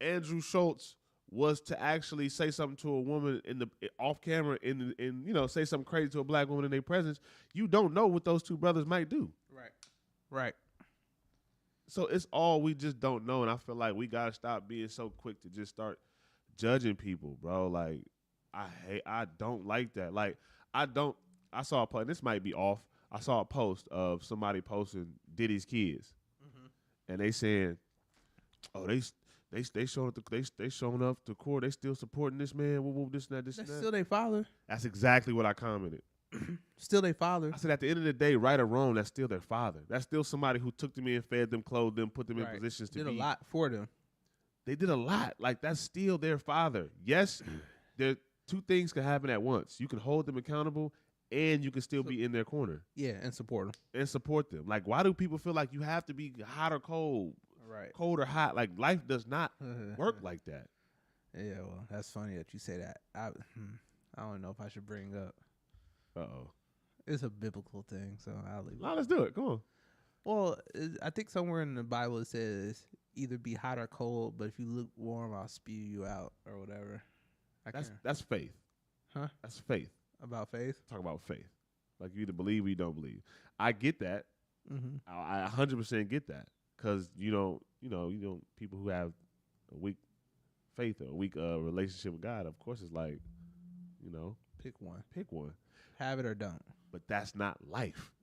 Andrew Schultz was to actually say something to a woman off camera and say something crazy to a black woman in their presence. You don't know what those two brothers might do. Right. So it's all we just don't know, and I feel like we gotta stop being so quick to just start judging people, bro. Like, I don't like that. Like, I saw a post, this might be off. I saw a post of somebody posting Diddy's kids, and they saying, "Oh, they showing up they showing up to court. They still supporting this man. Woo, this and that, this and That's that." still their father. That's exactly what I commented. Still their father. I said, at the end of the day, right or wrong, that's still their father. That's still somebody who took them in, fed them, clothed them, put them in positions to did be. a lot for them. They did a lot. Like, that's still their father. Yes, there two things can happen at once. You can hold them accountable, and you can still be in their corner. Yeah, and support them. Like, why do people feel like you have to be hot or cold? Right. Cold or hot? Like, life does not work like that. Yeah, well, that's funny that you say that. I don't know if I should bring up. Uh-oh. It's a biblical thing, so I'll leave it. No, let's do it. Come on. Well, I think somewhere in the Bible it says either be hot or cold, but if you look warm, I'll spew you out or whatever. That's faith. Huh? That's faith. About faith? Talk about faith. Like, you either believe or you don't believe. I get that. Mm-hmm. I 100% get that. Because, you know, people who have a weak faith or a weak relationship with God, of course, it's like, you know. Pick one. Have it or don't. But that's not life.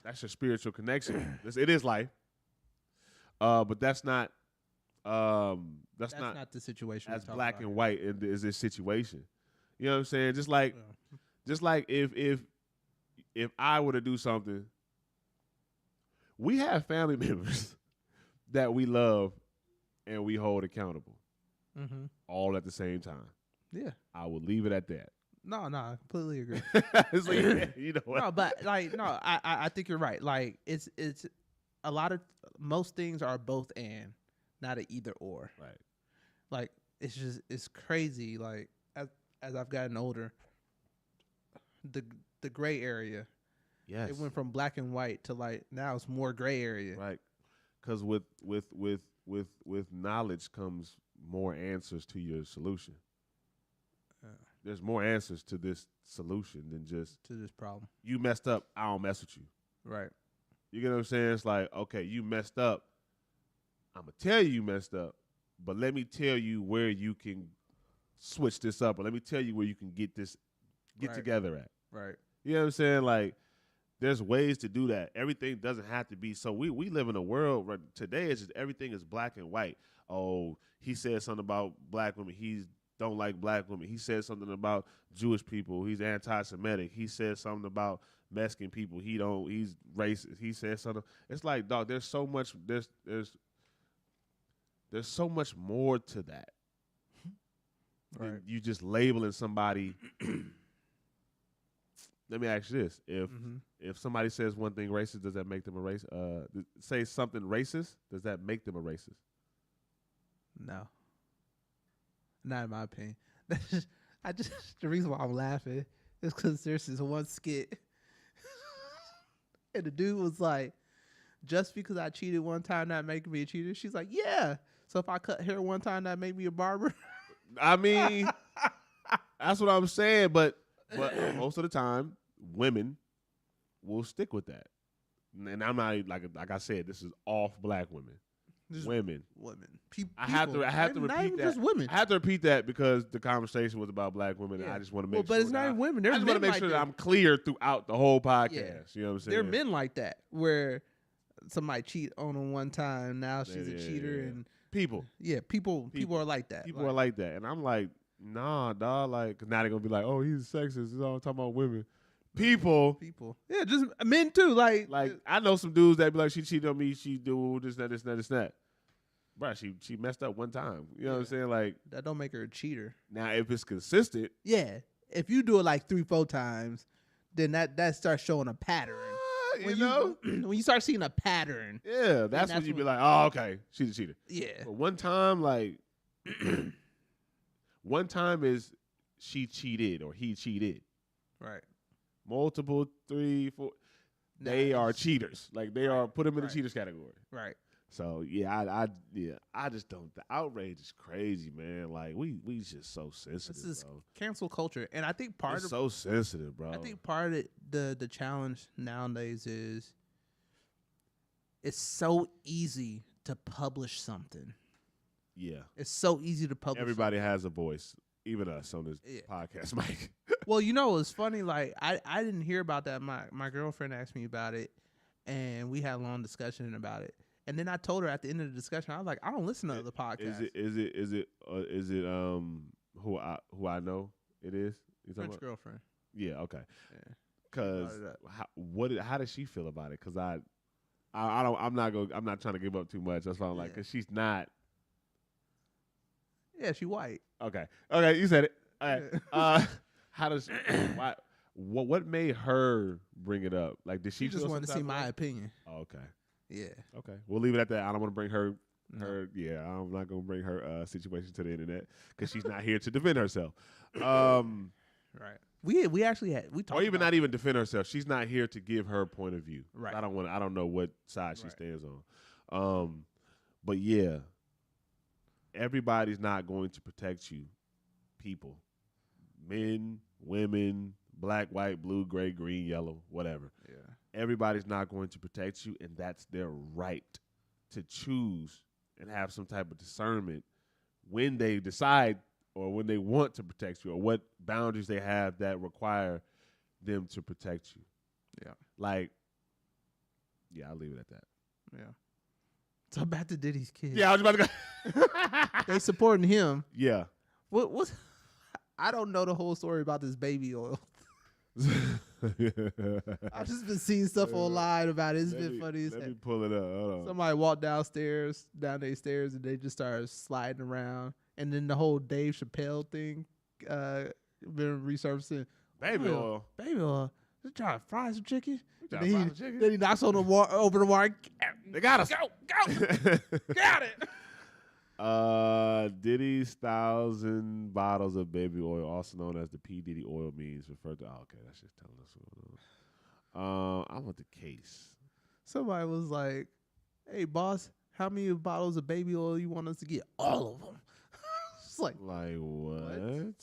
That's your spiritual connection. It is life. But that's not. That's not the situation. As black and white is this situation. You know what I'm saying? Just like if I were to do something, we have family members that we love and we hold accountable, all at the same time. Yeah, I would leave it at that. No, I completely agree. It's like, you know what? No, but like, no, I think you're right. Like, it's a lot of most things are both and, not an either or. Right. Like, it's crazy. Like, as I've gotten older, the gray area. Yes. It went from black and white to like now it's more gray area. Right. Because with knowledge comes more answers to your solution. There's more answers to this solution than just to this problem. You messed up, I don't mess with you. Right. You get what I'm saying? It's like, okay, you messed up. I'm going to tell you messed up, but let me tell you where you can switch this up, or let me tell you where you can get together at. Right. You know what I'm saying? Like, there's ways to do that. Everything doesn't have to be. So we live in a world where today it's just everything is black and white. Oh, he said something about black women. He don't like black women. He said something about Jewish people. He's anti-Semitic. He said something about Mexican people. He's racist. He said something. It's like, dog, there's so much so much more to that. Right. You just labeling somebody. Let me ask you this: if somebody says one thing racist, does that make them a racist? Say something racist, does that make them a racist? No. Not in my opinion. The reason why I'm laughing is because there's this one skit, and the dude was like, "Just because I cheated one time, not making me a cheater." She's like, "Yeah. So if I cut hair one time, that make me a barber." I mean, that's what I'm saying. But most of the time, women will stick with that. And I'm not like I said, this is off black women. Just women. People. I have to repeat that. Just women. I have to repeat that because the conversation was about black women, and I just want to make sure. But it's not even women. There's I just want to make sure that I'm clear throughout the whole podcast. Yeah. You know what I'm saying? There are men like that where somebody cheat on them one time, now she's a cheater, and people. Yeah, people are like that. People are like that, and I'm like, nah, dog. Like, 'cause now they're gonna be like, oh, he's sexist. He's all talking about women. People. Yeah, just men too. Like I know some dudes that be like, she cheated on me. She do this, that. Bruh, she messed up one time. You know what I'm saying? Like, that don't make her a cheater. Now, if it's consistent. Yeah. If you do it like 3-4 times, then that starts showing a pattern. You know? When you start seeing a pattern. Yeah, that's when you be like, oh, okay, she's a cheater. Yeah. But one time, like, one time is she cheated or he cheated. Right. Multiple, 3, 4. They are cheaters. Like, they are, put them in the cheaters category. Right. So I just don't. The outrage is crazy, man. Like we just so sensitive. This is bro. Cancel culture, and I think it's so sensitive, bro. I think part of it, the challenge nowadays is it's so easy to publish something. Yeah. It's so easy to publish. Everybody has a voice, even us on this podcast, Mike. Well, you know, it's funny. Like I didn't hear about that. My girlfriend asked me about it, and we had a long discussion about it. And then I told her at the end of the discussion, I was like, I don't listen to other podcasts. Is it who I know it is? You talking French about? girlfriend. Yeah. Okay. Yeah. Because how does she feel about it? Because I'm not trying to give up too much. That's why I'm like, because she's not. Yeah, she white. Okay. You said it. All right. How does why? What made her bring it up? Like, did she just wanted to see my opinion? Oh, okay. Yeah. Okay. We'll leave it at that. I don't want to bring her. Yeah, I'm not gonna bring her situation to the internet because she's not here to defend herself. Right. We actually talked. Or even not even defend herself. She's not here to give her point of view. Right. I don't know what side she stands on. But yeah, everybody's not going to protect you. People, men, women, black, white, blue, gray, green, yellow, whatever. Yeah. Everybody's not going to protect you, and that's their right to choose and have some type of discernment when they decide or when they want to protect you, or what boundaries they have that require them to protect you. Yeah. Like, yeah, I'll leave it at that. Yeah. So back to Diddy's kids. Yeah, I was about to go. They supporting him. Yeah. What? I don't know the whole story about this baby oil. I've just been seeing stuff online about it. It's been funny. Let me pull it up. Hold on. Somebody walked down their stairs, and they just started sliding around. And then the whole Dave Chappelle thing been resurfacing. Baby oil. Just trying to fry some chicken. Then he knocks on the over the wire. They got us. Go. Got it. Diddy's 1,000 bottles of baby oil, also known as the P. Diddy oil, means referred to. Oh, okay, that's just telling us what's going on. I want the case. Somebody was like, "Hey, boss, how many bottles of baby oil you want us to get? All of them." It's like what?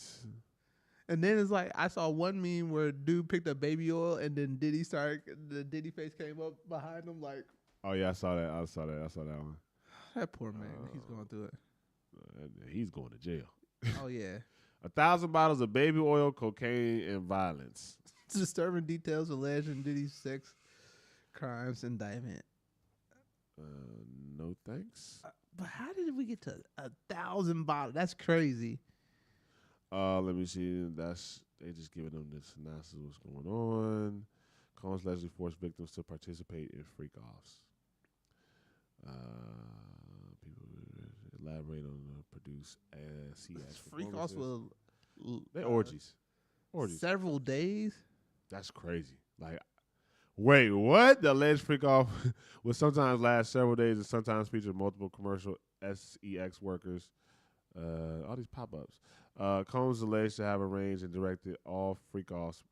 And then it's like I saw one meme where a dude picked up baby oil, and then the Diddy face came up behind him like. Oh yeah, I saw that one. That poor man, he's going through it. He's going to jail. Oh yeah. 1,000 bottles of baby oil, cocaine, and violence. Disturbing details alleged in Diddy's sex crimes indictment. No thanks. But how did we get to 1,000 bottles? That's crazy. Let me see. They just giving them the synopsis of what's going on. Combs allegedly forced victims to participate in freak-offs. People elaborate on the produce CX. Freak-offs were they orgies. Several days. That's crazy. Like, wait, what? The alleged freak-off will sometimes last several days and sometimes feature multiple commercial SEX workers. All these pop-ups. Combs alleged to have arranged and directed all freak-offs.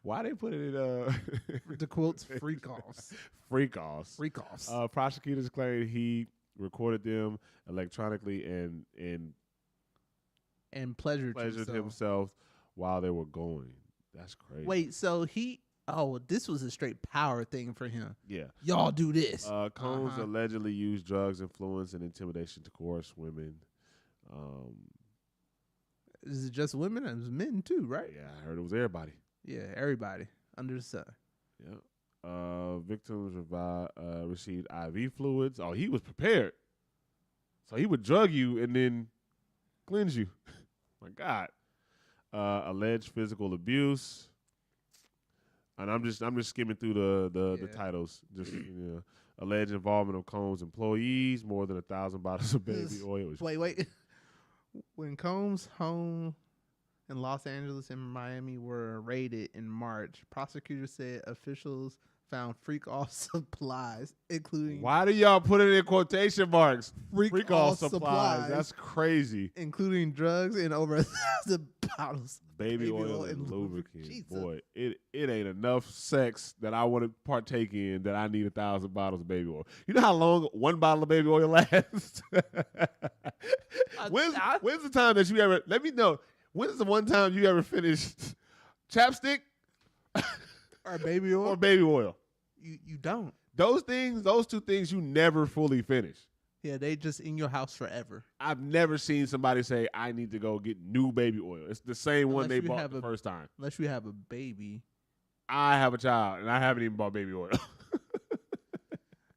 Why they put it in the quotes freak-offs? Freak-offs. Freak-offs. Prosecutors claimed he recorded them electronically and pleasured himself while they were going. That's crazy. Wait, so this was a straight power thing for him. Yeah. Y'all do this. Combs allegedly used drugs, influence, and intimidation to coerce women. Is it just women? It was men too, right? Yeah, I heard it was everybody. Yeah, everybody under the sun. Yeah. Victims received IV fluids. Oh, he was prepared. So he would drug you and then cleanse you. My God. Alleged physical abuse. And I'm just skimming through the titles. Just alleged involvement of Combs' employees, more than 1,000 bottles of baby oil. Wait. When Combs' home in Los Angeles and Miami were raided in March, prosecutors said officials found freak-off supplies, including... Why do y'all put it in quotation marks? Freak-off supplies. That's crazy. Including drugs and over 1,000 bottles of baby oil and lubricant. Boy, it ain't enough sex that I want to partake in that I need 1,000 bottles of baby oil. You know how long one bottle of baby oil lasts? When's the time that you ever... Let me know. When's the one time you ever finished chapstick? Or baby oil? Or baby oil. You don't. Those two things you never fully finish. Yeah, they just in your house forever. I've never seen somebody say, I need to go get new baby oil. It's the same one they bought the first time. Unless you have a baby. I have a child, and I haven't even bought baby oil.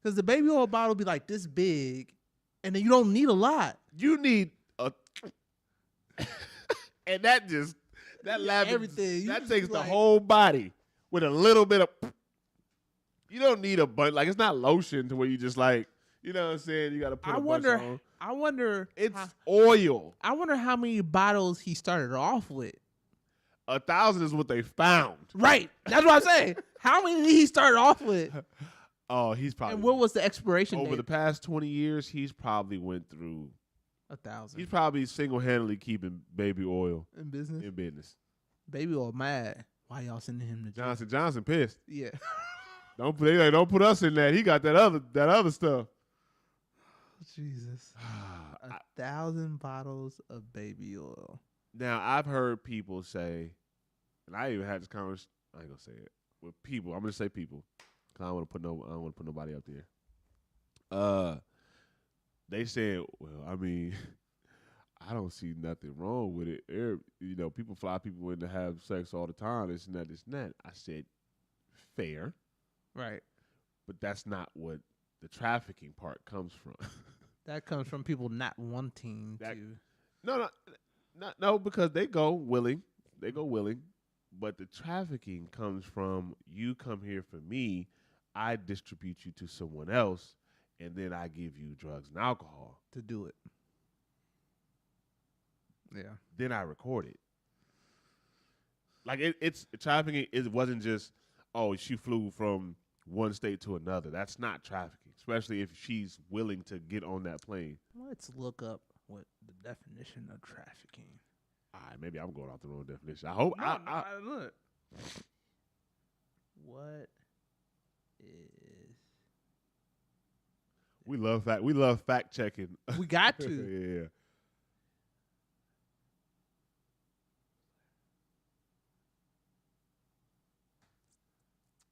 Because the baby oil bottle be like this big, and then you don't need a lot. You need a... and that everything. That takes the whole body with a little bit of... You don't need a bunch. Like, it's not lotion to where you just like... You know what I'm saying? You got to put a bunch on. I wonder. It's oil. I wonder how many bottles he started off with. 1,000 is what they found. Right. That's what I'm saying. How many did he start off with? Oh, he's probably. And what was the expiration date? Over the past 20 years, he's probably went through 1,000. He's probably single-handedly keeping baby oil in business. Baby oil mad. Why y'all sending him to jail? Johnson pissed. Yeah. Don't put us in that. He got that other stuff. Jesus. 1,000 bottles of baby oil. Now, I've heard people say, and I even had this conversation, I ain't going to say it, with people. I'm going to say people, because I don't want to put nobody up there. They said, well, I mean, I don't see nothing wrong with it. People fly people in to have sex all the time, this and that, this and that. I said, fair. Right. But that's not what the trafficking part comes from. That comes from people not wanting to. No, because they go willing. But the trafficking comes from you come here for me, I distribute you to someone else, and then I give you drugs and alcohol. To do it. Yeah. Then I record it. Like it's trafficking. It wasn't just, oh, she flew from one state to another. That's not trafficking, especially if she's willing to get on that plane. Let's look up what the definition of trafficking. All right, maybe I'm going off the wrong definition. I hope. Look. What is? We love fact checking. We got to.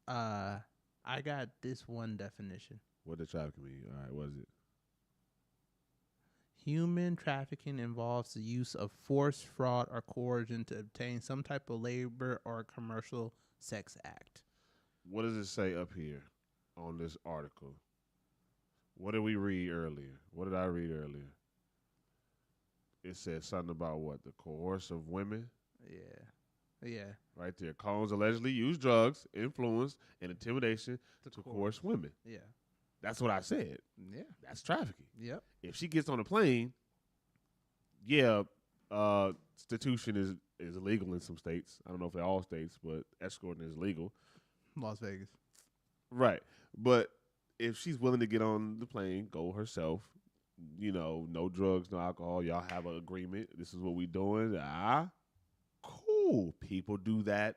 Yeah. I got this one definition. What does trafficking mean? All right, what is it? Human trafficking involves the use of force, fraud, or coercion to obtain some type of labor or commercial sex act. What does it say up here on this article? What did we read earlier? What did I read earlier? It said something about what? The coerce of women? Yeah. Right there. Collins allegedly used drugs, influence, and intimidation to coerce women. Yeah. That's what I said. Yeah. That's trafficking. Yep. If she gets on a plane, prostitution is illegal in some states. I don't know if they're all states, but escorting is legal. Las Vegas. Right. But if she's willing to get on the plane, go herself, no drugs, no alcohol, y'all have an agreement. This is what we doing. Cool. People do that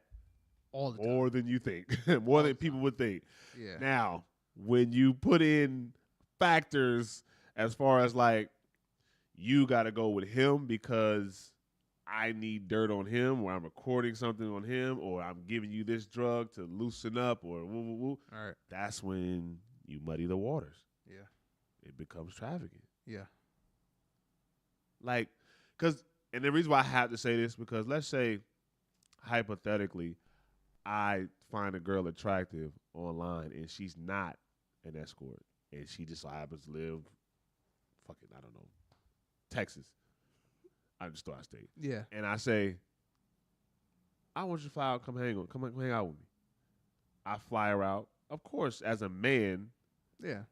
all the time. More than you think. More than people would think. Yeah. Now, when you put in factors as far as like you got to go with him because I need dirt on him, or I'm recording something on him, or I'm giving you this drug to loosen up, or woo, woo, woo. All right. That's when you muddy the waters. Yeah. It becomes trafficking. Yeah. Like, and the reason why I have to say this, because let's say, hypothetically, I find a girl attractive online and she's not an escort, and she just happens to live, I don't know, Texas. I just thought I stayed. Yeah. And I say, I want you to fly out, come hang out with me. I fly her out. Of course, as a man,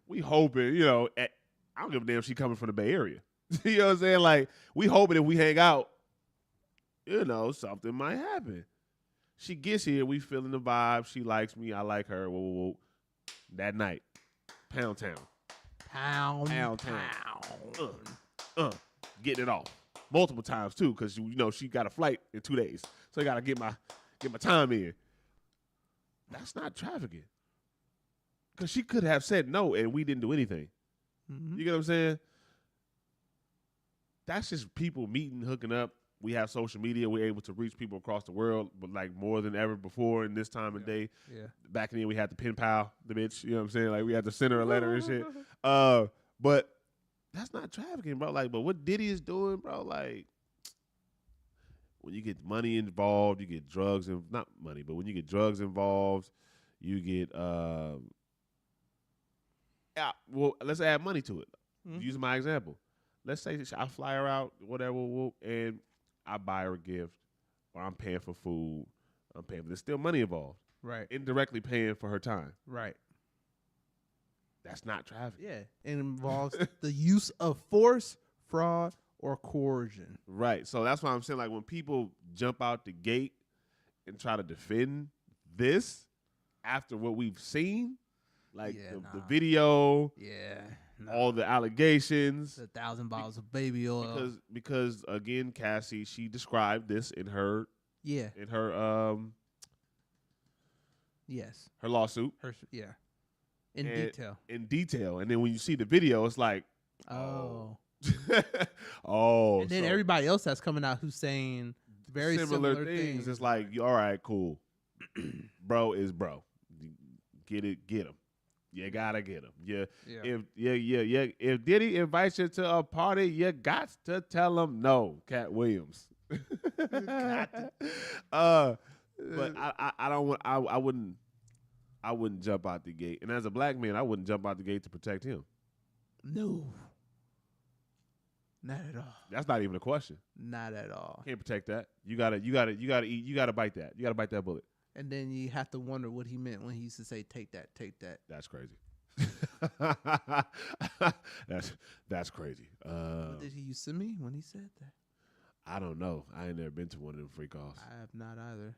we hoping, I don't give a damn if she coming from the Bay Area. You know what I'm saying? Like, we hoping if we hang out, something might happen. She gets here, we feeling the vibe. She likes me, I like her. Whoa, whoa, whoa. That night, Pound Town. Getting it off multiple times too, because she got a flight in 2 days, so I gotta get my time in. That's not trafficking, because she could have said no and we didn't do anything. Mm-hmm. You get what I'm saying? That's just people meeting, hooking up. We have social media. We're able to reach people across the world, but like more than ever before in this time of day. Yeah. Back then we had the pen pal, the bitch. You know what I'm saying? Like we had to send her a letter and shit. But that's not trafficking, bro. Like, but what Diddy is doing, bro, like, when you get money involved, you get drugs and not money, but when you get drugs involved, you get yeah. Well, let's add money to it. Mm-hmm. Use my example. Let's say I fly her out, whatever, and I buy her a gift, or I'm paying for food. I'm paying, but there's still money involved. Right. Indirectly paying for her time. Right. That's not trafficking. Yeah. It involves the use of force, fraud, or coercion. Right. So that's why I'm saying, like, when people jump out the gate and try to defend this after what we've seen, like the video, all the allegations, 1,000 bottles of baby oil. Because again, Cassie, she described this in her her lawsuit. In detail. And then when you see the video, it's like, oh. Oh. And then everybody else that's coming out who's saying very similar things. It's like, all right, cool. Bro is bro. Get him. You gotta get him. If Diddy invites you to a party, you got to tell him no, Cat Williams. But I wouldn't jump out the gate. And as a black man, I wouldn't jump out the gate to protect him. No. Not at all. That's not even a question. Not at all. Can't protect that. You gotta eat. You gotta bite that. You gotta bite that bullet. And then you have to wonder what he meant when he used to say, "Take that, take that." That's crazy. that's crazy. What did he used to mean when he said that? I don't know. I ain't never been to one of them freak offs. I have not either.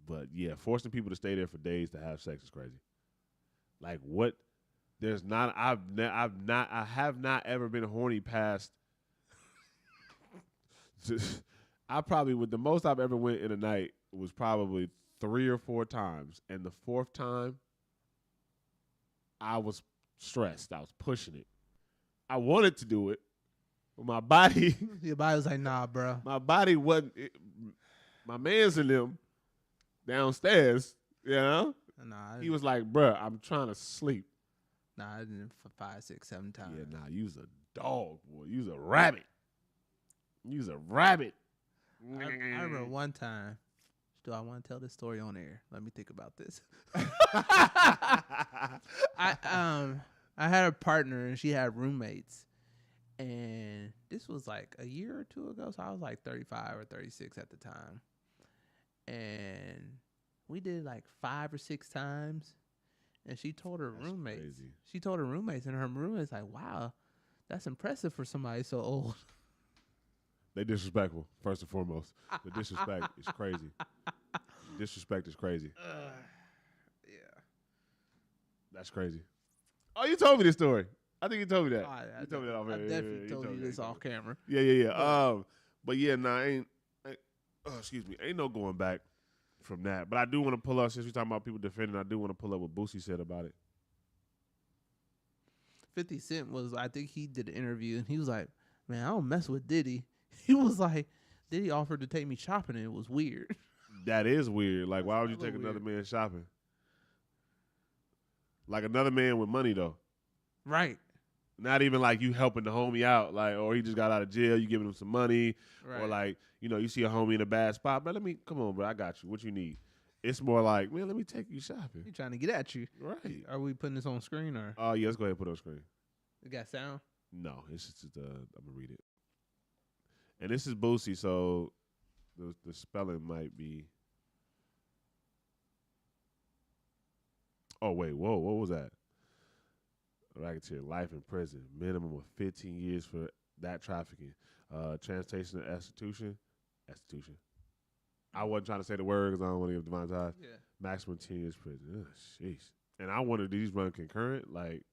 But yeah, forcing people to stay there for days to have sex is crazy. Like what? There's not. I have not ever been horny past. I probably the most I've ever went in a night was probably 3 or 4 times, and the 4th time, I was stressed. I was pushing it. I wanted to do it, but my body. Your body was like, nah, bro. My body wasn't. My man's in them downstairs, you know. Nah, he was like, bruh, I'm trying to sleep. Nah, I didn't for 5, 6, 7 times. Yeah, nah, you was a dog, boy. You was a rabbit. You was a rabbit. I remember one time. Do I want to tell this story on air? Let me think about this. I had a partner and she had roommates, and this was like a year or 2 ago. So I was like 35 or 36 at the time, and we did like 5 or 6 times. And she told her roommates. Crazy. She told her roommates, and her roommates like, "Wow, that's impressive for somebody so old." They disrespectful, first and foremost. The disrespect is crazy. Disrespect is crazy. Yeah. That's crazy. Oh, you told me this story. I think you told me that. You told me that off camera. I definitely told you this off camera. Yeah. But yeah, ain't excuse me. Ain't no going back from that. But I do want to pull up, since we're talking about people defending, I do want to pull up what Boosie said about it. 50 Cent I think he did an interview, and he was like, man, I don't mess with Diddy. He was like, Diddy offered to take me shopping, and it was weird. That is weird. Like, why would you take another man shopping? Like another man with money, though. Right. Not even like you helping the homie out, like, or he just got out of jail, you giving him some money, right. Or like, you see a homie in a bad spot, but come on, bro, I got you. What you need? It's more like, man, let me take you shopping. He trying to get at you. Right. Are we putting this on screen or? Oh, yeah, let's go ahead and put it on screen. It got sound? No, it's just I'm gonna read it. And this is Boosie, so the spelling might be. Oh wait, whoa, what was that? Racketeer, life in prison, minimum of 15 years for that trafficking. Transportation and institution. I wasn't trying to say the word because I don't want to give divine ties. Yeah. Maximum 10 years prison. Jeez. And I wonder, do these run concurrent, like,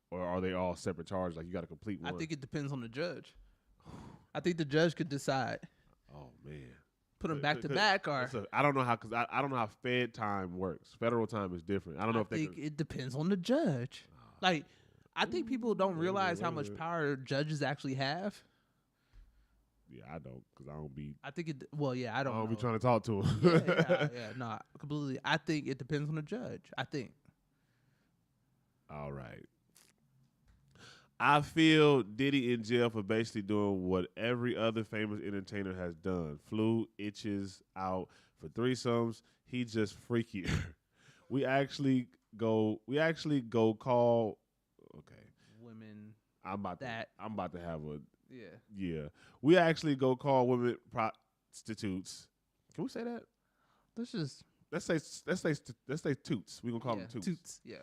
or are they all separate charges? Like you got to complete one. I think it depends on the judge. I think the judge could decide. Oh man. Put them back to back, or I don't know how, because I don't know how Fed time works. Federal time is different. I don't know if it depends on the judge. Like, I think people don't realize how much power judges actually have. Yeah, I don't, because I don't be. I think it. Well, yeah, I don't be trying to talk to him. yeah, no, completely. I think it depends on the judge. I think. All right. I feel Diddy in jail for basically doing what every other famous entertainer has done. Flew itches out for threesomes. He just freakier. we actually go call. Okay, Women. I'm about to have a Yeah. We actually go call women prostitutes. Can we say that? Let's say toots. We gonna call them toots. Toots. Yeah.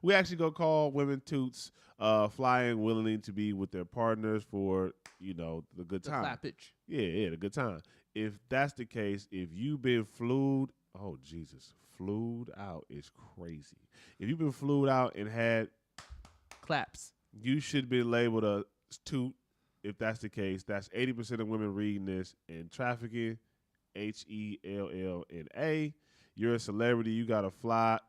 We actually go call women toots, flying willingly to be with their partners for the good time. The clappage. Yeah, the good time. If that's the case, if you've been flued, oh Jesus, flued out is crazy. If you've been flued out and had claps, you should be labeled a toot. If that's the case, that's 80% of women reading this. And trafficking, HELLNA. You're a celebrity. You got to fly,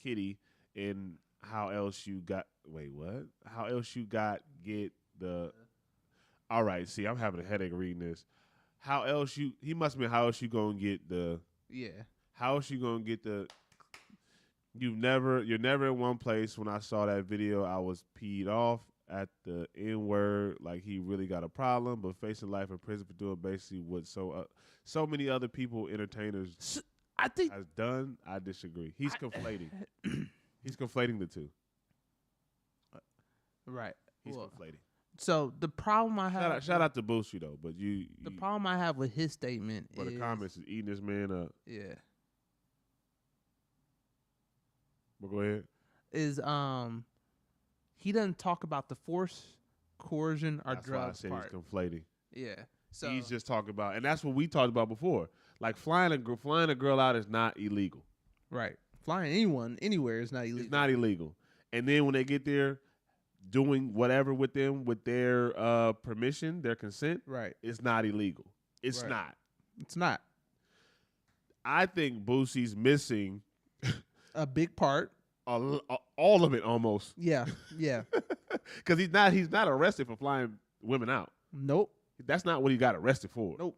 kitty. And how else you got? Wait, what? How else you got? Get the? All right. See, I'm having a headache reading this. How else you? He must mean how else you gonna get the? Yeah. How else you gonna get the? You're never in one place. When I saw that video, I was peed off at the N-word, like he really got a problem, but facing life in prison for doing basically what so many other people, entertainers, I think has done. I disagree. He's conflating. He's conflating the two. Right. He's conflating. So the problem I have. Shout out to Boosie though, but the problem I have with his statement is the comments is eating this man up. Yeah. Well, go ahead. Is he doesn't talk about the force, coercion, or That's drugs why I said part. he's conflating. Yeah. So he's just talking about, and that's what we talked about before. Like flying a girl out is not illegal. Right. Flying anyone anywhere is not illegal. It's not illegal. And then when they get there, doing whatever with them with their permission, their consent, right? It's not illegal. It's right. not. It's not. I think Boosie's missing a big part. All of it almost. Yeah, yeah. Because he's not arrested for flying women out. Nope. That's not what he got arrested for. Nope.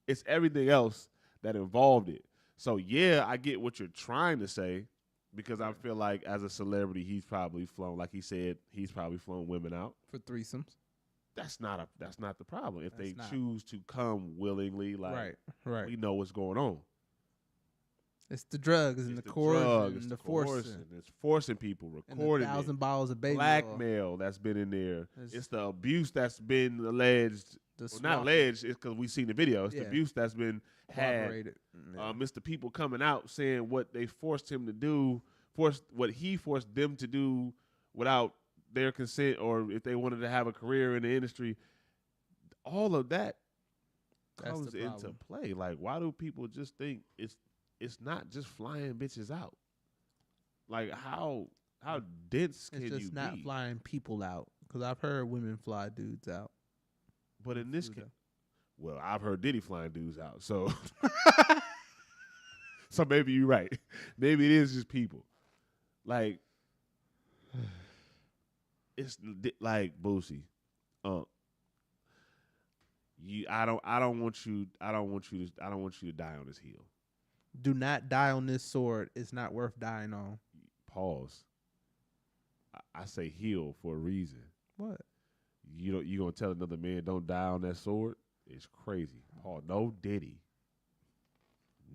It's everything else that involved it. So yeah, I get what you're trying to say, because I feel like as a celebrity, he's probably flown, like he said, he's probably flown women out for threesomes. That's not the problem. If they choose to come willingly, like right, we know what's going on. It's the drugs and the coercion and the forcing. It's forcing people, recording and 1,000 bottles of baby blackmail oil. That's been in there. It's the abuse that's been alleged. Well, not alleged. It's because we've seen the video. It's the abuse that's been had. Mr. People coming out saying what they forced him to do, what he forced them to do without their consent, or if they wanted to have a career in the industry. All of that comes into play. Like, why do people just think it's not just flying bitches out? Like, how dense can you be? It's just not flying people out, because I've heard women fly dudes out. But in this case, well, I've heard Diddy flying dudes out, so so maybe you're right. Maybe it is just people. Like, it's like Boosie. I don't want you to die on this hill. Do not die on this sword. It's not worth dying on. Pause. I say hill for a reason. What? You gonna tell another man don't die on that sword? It's crazy. Paul, no Diddy.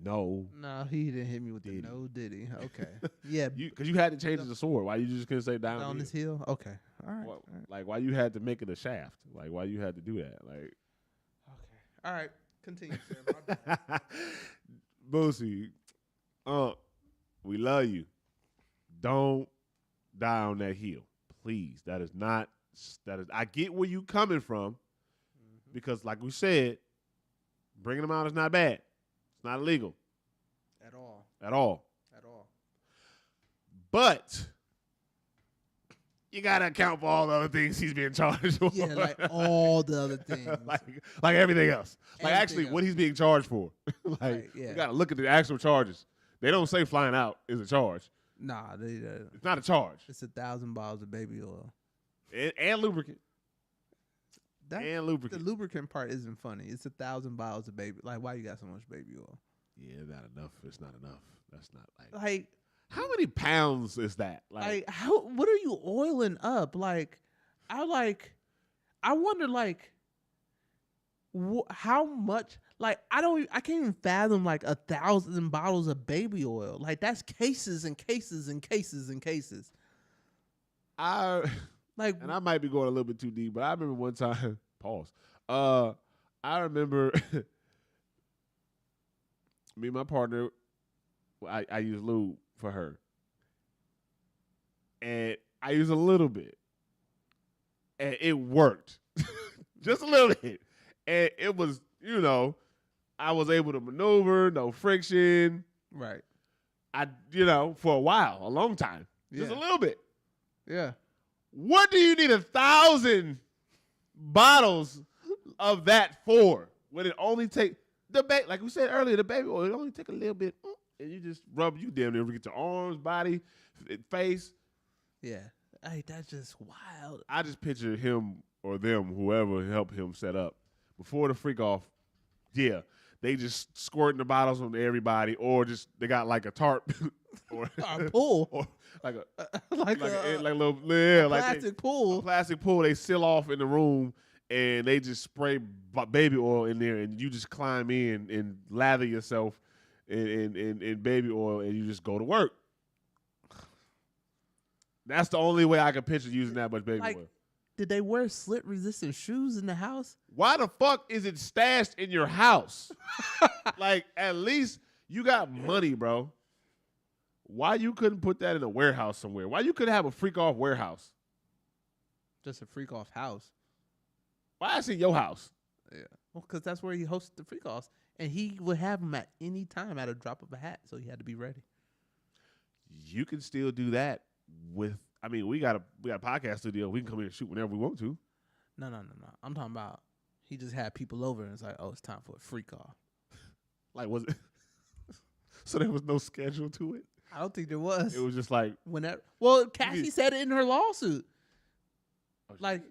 No. No, he didn't hit me with Diddy. The no Diddy. Okay. Yeah. Because you had to change the sword. Why you just couldn't say down on this hill? Okay. All right. Like, why you had to make it a shaft? Like, why you had to do that? Like. Okay. All right. Continue, sir. Boosie, we love you. Don't die on that hill, please. That is. I get where you coming from, because, like we said, bringing them out is not bad. It's not illegal. At all. At all. At all. But you gotta account for all the other things he's being charged for. Yeah, like all the other things. like everything else. Like actually what he's being charged for. We gotta look at the actual charges. They don't say flying out is a charge. Nah, it's not a charge. It's 1,000 bottles of baby oil. And lubricant. And lubricant. The lubricant part isn't funny. It's 1,000 bottles of baby. Like, why you got so much baby oil? Yeah, not enough. It's not enough. That's not like How many pounds is that? Like how? What are you oiling up? Like, I wonder like, how much? Like, I can't even fathom like 1,000 bottles of baby oil. Like that's cases and cases and cases and cases. And I might be going a little bit too deep, but I remember one time. Pause. I remember me and my partner. I use lube for her, and I use a little bit, and it worked, just a little bit, and it was, I was able to maneuver, no friction, right? For a while, a long time, just a little bit. Yeah. What do you need 1,000 bottles of that for? When it only take like we said earlier, the baby oil, it only take a little bit, and you just rub, you damn near get your arms, body, face. Yeah. Hey, that's just wild. I just picture him or them, whoever helped him set up before the freak off. Yeah, they just squirting the bottles on everybody, or just they got like a tarp or a pool, or like a like a little plastic pool. A plastic pool. They seal off in the room, and they just spray baby oil in there, and you just climb in and lather yourself in baby oil, and you just go to work. That's the only way I can picture using that much baby oil. Did they wear slip-resistant shoes in the house? Why the fuck is it stashed in your house? Like, at least you got money, bro. Why you couldn't put that in a warehouse somewhere? Why you couldn't have a freak-off warehouse? Just a freak-off house. Why is it your house? Yeah. Well, because that's where he hosted the freak-offs. And he would have them at any time at a drop of a hat, so he had to be ready. You can still do that with... we got a podcast studio. We can come here and shoot whenever we want to. No. I'm talking about he just had people over and it's like, oh, it's time for a freak off. Like, was it? So there was no schedule to it? I don't think there was. It was just like whenever. Well, Cassie said it in her lawsuit. Oh, like,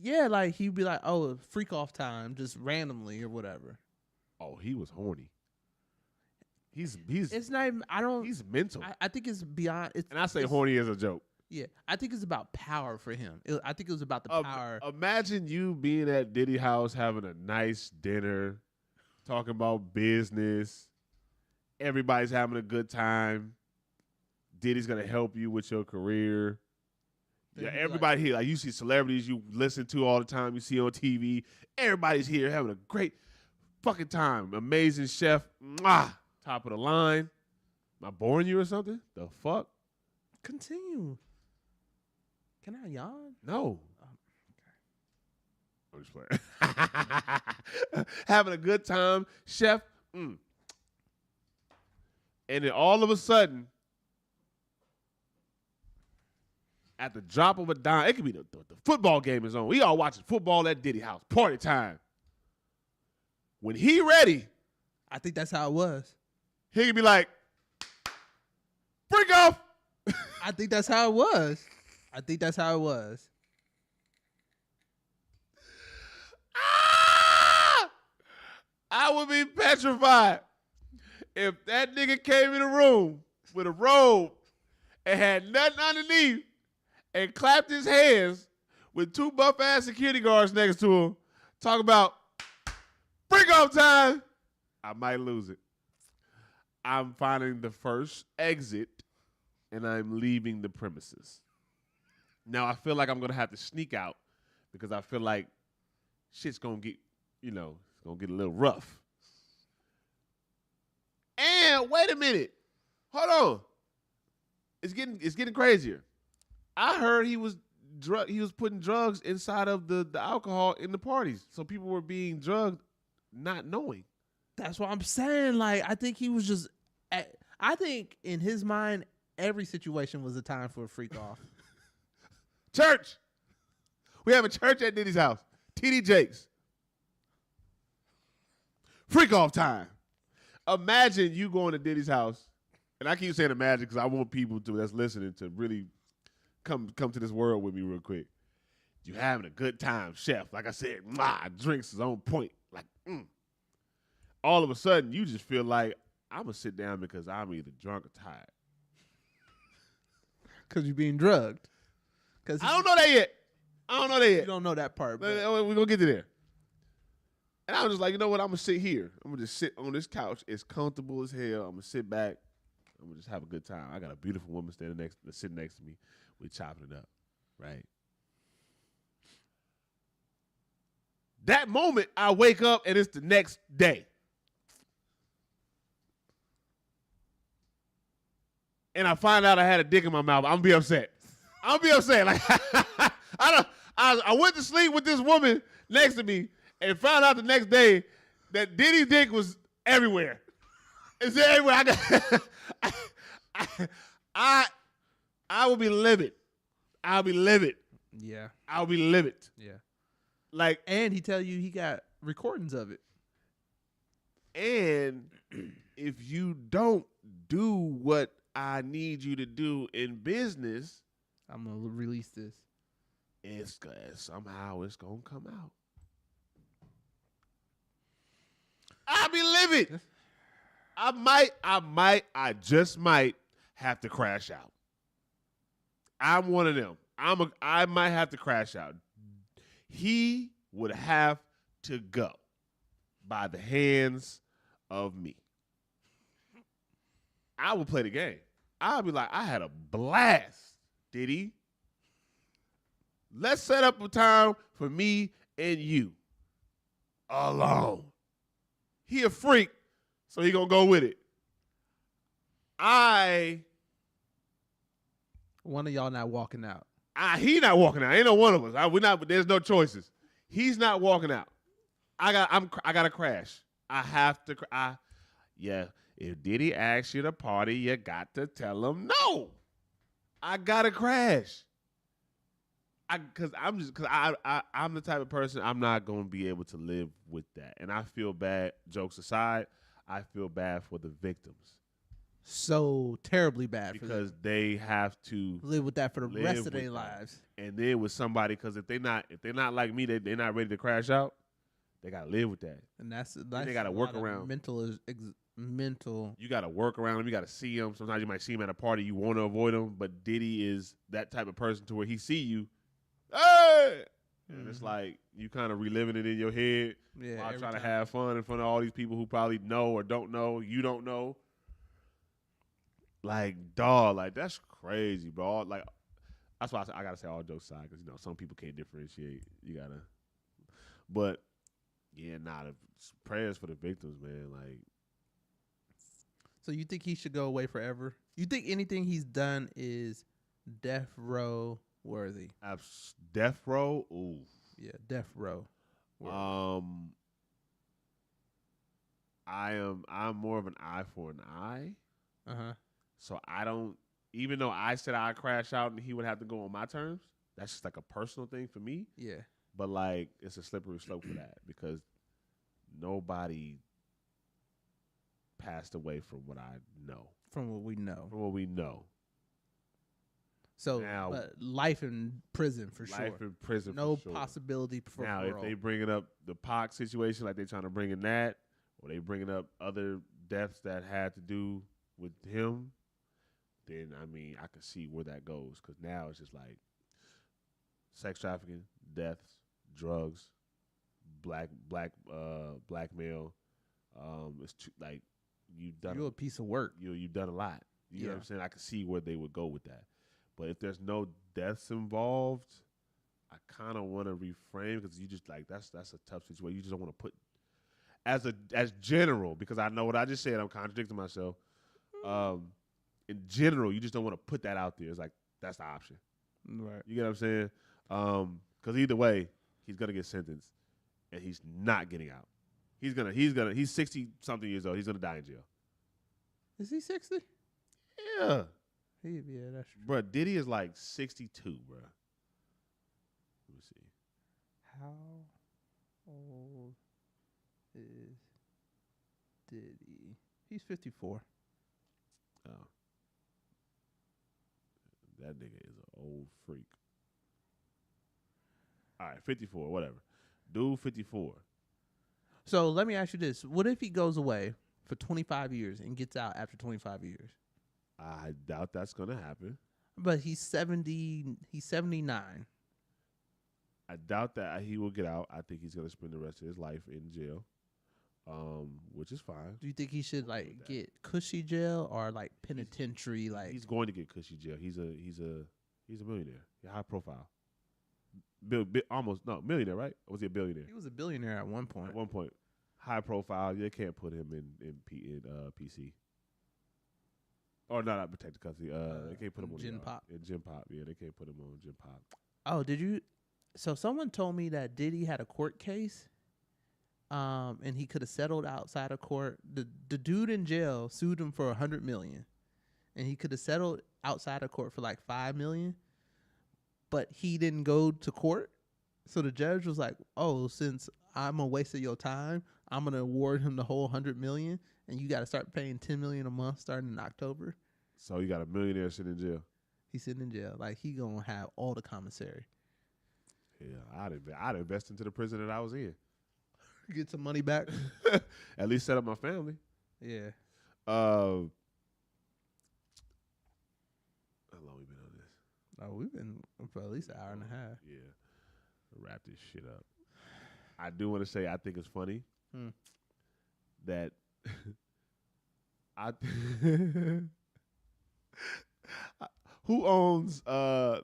yeah, like he'd be like, oh, freak off time, just randomly or whatever. Oh, he was horny. He's. It's not even. I don't. He's mental. I think it's beyond. And I say horny as a joke. Yeah, I think it's about power for him. I think it was about the power. Imagine you being at Diddy house having a nice dinner, talking about business. Everybody's having a good time. Diddy's gonna help you with your career. Yeah, everybody here, like you see celebrities you listen to all the time, you see on TV. Everybody's here having a great fucking time. Amazing chef, top of the line. Am I boring you or something? The fuck? Continue. Can I yawn? No. Okay. I'm just playing. Having a good time, chef. And then all of a sudden, at the drop of a dime, it could be the football game is on. We all watching football at Diddy house. Party time. When he ready, I think that's how it was. He could be like, freak off. I think that's how it was. I would be petrified if that nigga came in the room with a robe and had nothing underneath and clapped his hands with two buff-ass security guards next to him, talk about freak off time. I might lose it. I'm finding the first exit and I'm leaving the premises. Now, I feel like I'm going to have to sneak out because I feel like shit's going to get, it's going to get a little rough. And wait a minute. Hold on. It's getting crazier. I heard he was putting drugs inside of the alcohol in the parties. So people were being drugged not knowing. That's what I'm saying. Like, I think he was just, I think in his mind, every situation was a time for a freak off. Church. We have a church at Diddy's house. TD Jakes. Freak off time. Imagine you going to Diddy's house, and I keep saying imagine because I want people that's listening to really come to this world with me real quick. You having a good time, chef. Like I said, drinks is on point. Like, all of a sudden, you just feel like I'm going to sit down because I'm either drunk or tired. Because you're being drugged. I don't know that yet. You don't know that part. We're going to get to there. And I was just like, you know what? I'm going to sit here. I'm going to just sit on this couch. It's comfortable as hell. I'm going to sit back. I'm going to just have a good time. I got a beautiful woman sitting next to me. We chopping it up, right? That moment, I wake up and it's the next day. And I find out I had a dick in my mouth. I'm going to be upset. Like, I went to sleep with this woman next to me and found out the next day that Diddy's dick was everywhere. It's everywhere. I will be livid. I'll be livid. Yeah. I'll be livid. Yeah. Like, and he tell you he got recordings of it. And if you don't do what I need you to do in business, I'm gonna release this. Somehow it's gonna come out. I'll be livid. I just might have to crash out. I'm one of them. I might have to crash out. He would have to go by the hands of me. I would play the game. I'll be like, I had a blast, Diddy. Let's set up a time for me and you alone. He a freak, so he gonna go with it. One of y'all not walking out. He not walking out. Ain't no one of us. We're not. There's no choices. He's not walking out. I gotta crash. I have to. Yeah. If Diddy asks you to party, you got to tell him no. I gotta crash. I'm the type of person, I'm not gonna be able to live with that. And I feel bad. Jokes aside, I feel bad for the victims. So terribly bad because they have to live with that for the rest of their lives. And then with somebody, because if they're not like me, they're not ready to crash out. They gotta live with that. And that's they gotta work around mental. You gotta work around them. You gotta see them. Sometimes you might see him at a party. You want to avoid him, but Diddy is that type of person to where he see you. Hey! And it's like you kind of reliving it in your head while trying to have fun in front of all these people who probably know or don't know. You don't know. Like, dog, like that's crazy, bro. Like, that's why I gotta say all jokes aside, because some people can't differentiate. You gotta, but yeah, prayers for the victims, man. Like, so you think he should go away forever? You think anything he's done is death row worthy? Death row, ooh, yeah, death row. I'm more of an eye for an eye. So I don't, even though I said I'd crash out and he would have to go on my terms, that's just like a personal thing for me. Yeah. But like, it's a slippery slope for that because nobody passed away from what I know. From what we know. So, now, but life in prison for sure. Life in prison no for sure. possibility for now, parole. If they bringing up the Pac situation, like they trying to bring in that, or they bringing up other deaths that had to do with him, then I mean I can see where that goes, because now it's just like sex trafficking, deaths, drugs, blackmail. It's like you're a piece of work. You've done a lot. You know what I'm saying? I can see where they would go with that. But if there's no deaths involved, I kind of want to reframe, because you just like that's a tough situation. You just don't want to put as general, because I know what I just said. I'm contradicting myself. In general, you just don't want to put that out there. It's like that's the option, right? You get what I'm saying? Because either way, he's gonna get sentenced, and he's not getting out. He's 60 something years old. He's gonna die in jail. Is he 60? Yeah. Yeah, that's true. Bro, Diddy is like 62, bro. Let me see. How old is Diddy? He's 54. Oh. That nigga is an old freak. All right, 54, whatever. Dude, 54. So let me ask you this. What if he goes away for 25 years and gets out after 25 years? I doubt that's going to happen. But he's 70. He's 79. I doubt that he will get out. I think he's going to spend the rest of his life in jail, which is fine. Do you think he should like get cushy jail or like penitentiary? He's going to get cushy jail. He's a millionaire. He's high profile. Millionaire, right? Or was he a billionaire? He was a billionaire at one point. At one point, high profile. They can't put him in PC. Or not protected custody. They can't put him on Gen Pop. In Gen Pop, yeah, they can't put him on Gen Pop. Oh, did you? So someone told me that Diddy had a court case, and he could have settled outside of court. The dude in jail sued him for $100 million, and he could have settled outside of court for like $5 million, but he didn't go to court. So the judge was like, "Oh, since I'm a waste of your time, I'm gonna award him the whole $100 million, and you got to start paying $10 million a month starting in October." So you got a millionaire sitting in jail. He's sitting in jail, like he gonna have all the commissary. Yeah, I'd invest into the prison that I was in. Get some money back. At least set up my family. Yeah. How long we been on this? Oh, we've been for at least an hour and a half. Yeah. Wrap this shit up. I do want to say I think it's funny that who owns the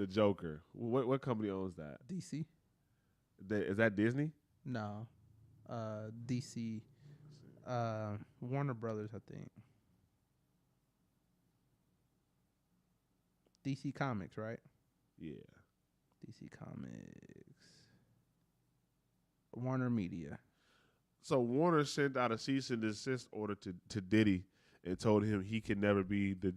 Joker? What company owns that? DC? Is that Disney? No. DC. Warner Brothers, I think. DC Comics, right? Yeah. DC Comics. Warner Media. So Warner sent out a cease and desist order to Diddy and told him he can never be the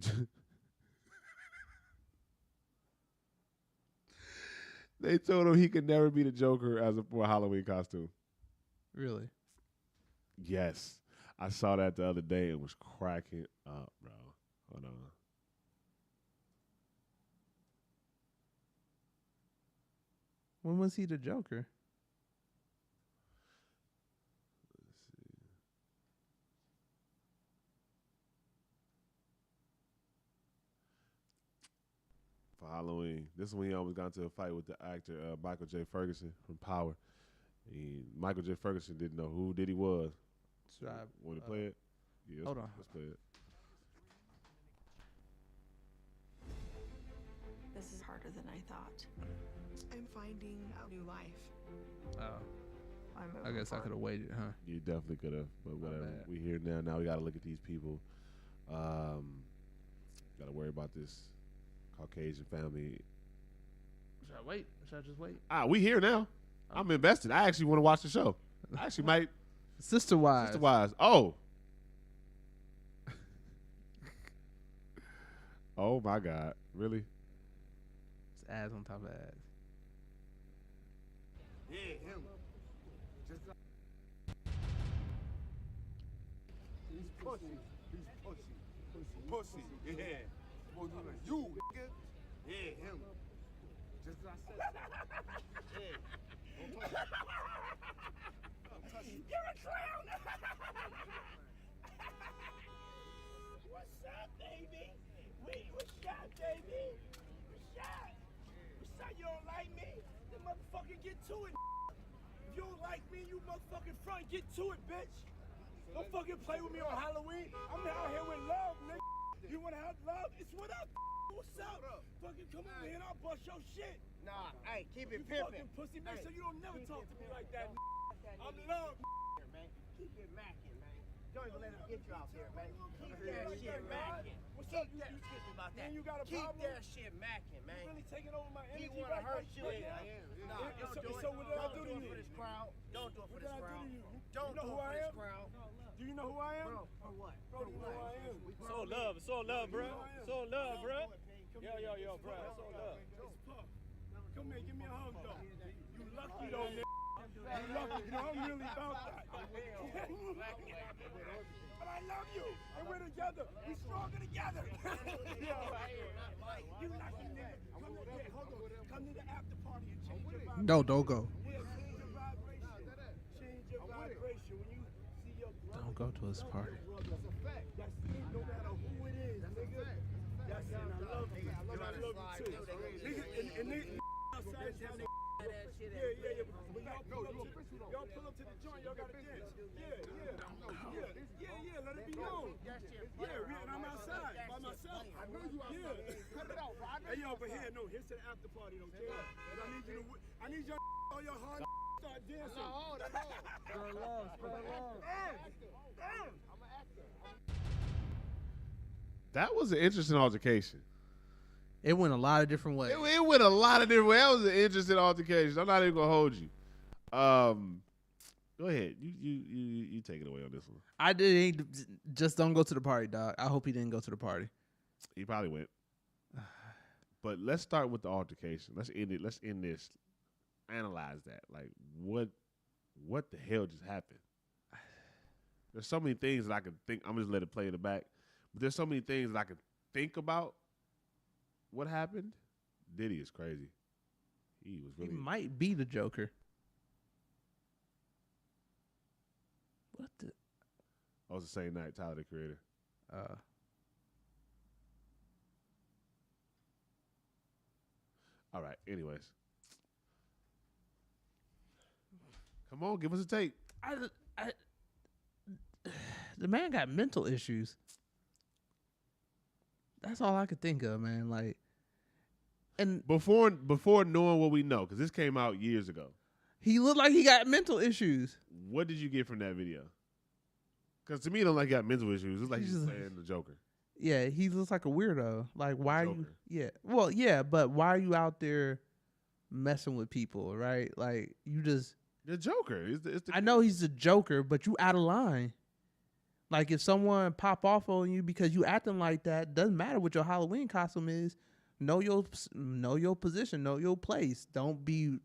They told him he could never be the Joker for a Halloween costume. Really? Yes. I saw that the other day and was cracking up, bro. Hold on. When was he the Joker? Let's see. For Halloween. This is when he almost got into a fight with the actor Michael J. Ferguson from Power. Michael J. Ferguson didn't know who Diddy was. Want to play it? Yeah, hold on. Let's play it. This is harder than I thought. I'm finding a new life. Oh. I guess I could have waited, huh? You definitely could have, but whatever. We here now. Now we got to look at these people. Got to worry about this Caucasian family. Should I wait? Should I just wait? We here now. I'm invested. I actually want to watch the show. I actually might. Sister Wives. Oh. Oh my God. Really? It's ads on top of ads. Yeah, him. Just like he's pussy. He's pussy. Pussy. Yeah. You, nigga. Yeah, him. Just as I said. Yeah. Don't touch me. You're a clown. What's up, baby? We shot, baby. We shot. You don't like me? Then motherfucker get to it. If you don't like me, you motherfucking front, get to it, bitch. Don't fucking play with me on Halloween. I'm out here with love, nigga. You wanna have love? It's what up. What's up? Fucking come over here and I'll bust your shit. Nah, hey, keep it you pimpin'. Fucking pussy, make sure you don't never talk to me like that. I'm love, man. Keep it mackin', man. Don't even let him get you out there, man. Keep that shit mackin'. What's up? You excuse me about that. Man, you got a Keep problem? that shit mackin', man. You really taking over my energy? He wanna hurt you. Right Yeah, now? I am. Nah, Don't do it. So what did I do to you? For this crowd. Don't do it for this crowd. Don't You know do who it for I this am? crowd. Do you know who I am? Bro, for what? Bro, do you know who I am? It's all love. It's all love, bro. It's all love, bro. Yo, bro. It's all love. Come here, give me a hug, though. You lucky, though, nigga. You lucky. You know, I'm really about that. But I love you. And we're together. We're stronger together. You lucky, nigga. Come to the after party and change your vibration. No, don't go. Change your vibration. Change your vibration. When you see your brother. Don't go to his party. That's it, no matter who it is, nigga. That's it. I love you. And I love you too. Niggas, and niggas outside town, they yeah. When y'all pull up to the joint, y'all gotta dance. Yeah. Let it be known. Yeah, and I'm outside by myself. I know you outside. Cut it out, bro. Hey, yo, but here's to the after party, don't care. I need y'all all your hard start dancing. Spread love. I'm an actor. That was an interesting altercation. It went a lot of different ways. It went a lot of different ways. That was an interesting altercation. I'm not even gonna hold you. Go ahead. You take it away on this one. I didn't. Just don't go to the party, dog. I hope he didn't go to the party. He probably went. But let's start with the altercation. Let's end it. Let's end this. Analyze that. Like what the hell just happened? There's so many things that I could think. I'm just let it play in the back. But there's so many things that I could think about. What happened? Diddy is crazy. He was really. He might be the Joker. What the? Oh, it's the same night. Tyler, the Creator. All right. Anyways, come on, give us a take. The man got mental issues. That's all I could think of, man. Like, and before knowing what we know, because this came out years ago, he looked like he got mental issues. What did you get from that video? Because to me, it don't like he got mental issues. It's like he's playing the Joker. Yeah, he looks like a weirdo. Like, why Joker. are you? Yeah, well, yeah, but why are you out there messing with people, right? Like, you just the Joker. I know he's the Joker, but you out of line. Like, if someone pop off on you because you acting like that, doesn't matter what your Halloween costume is. Know your position, know your place. Don't be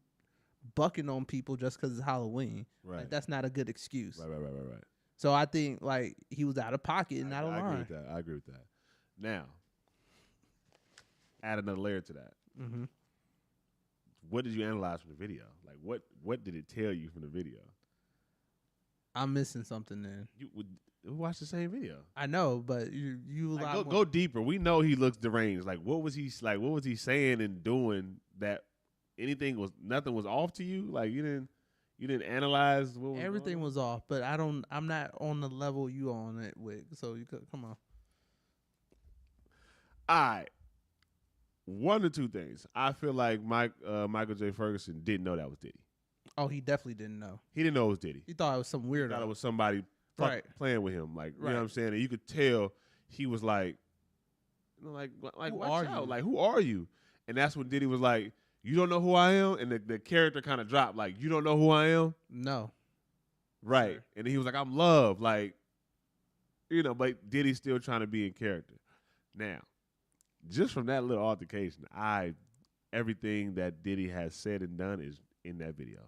bucking on people just because it's Halloween. Right. Like, that's not a good excuse. Right. So I think, like, he was out of pocket and out of line. I agree with that. Now, add another layer to that. Mm-hmm. What did you analyze from the video? Like, what did it tell you from the video? I'm missing something then. We watched the same video. I know, but you like, go deeper. We know he looks deranged. Like, what was he saying and doing that nothing was off to you? Like, you didn't analyze what was everything was off, but I'm not on the level you on it with. So you could come on. All right. One or two things. I feel like Michael J. Ferguson didn't know that was Diddy. Oh, he definitely didn't know. He didn't know it was Diddy. He thought it was some weirdo. He thought it was somebody playing with him. Like, you know what I'm saying? And you could tell he was like, like who watch are out. you? Like, who are you? And that's when Diddy was like, you don't know who I am? And the character kind of dropped. Like, you don't know who I am? No. Right. Sure. And he was like, I'm Love. Like, but Diddy's still trying to be in character. Now, just from that little altercation, everything that Diddy has said and done is in that video.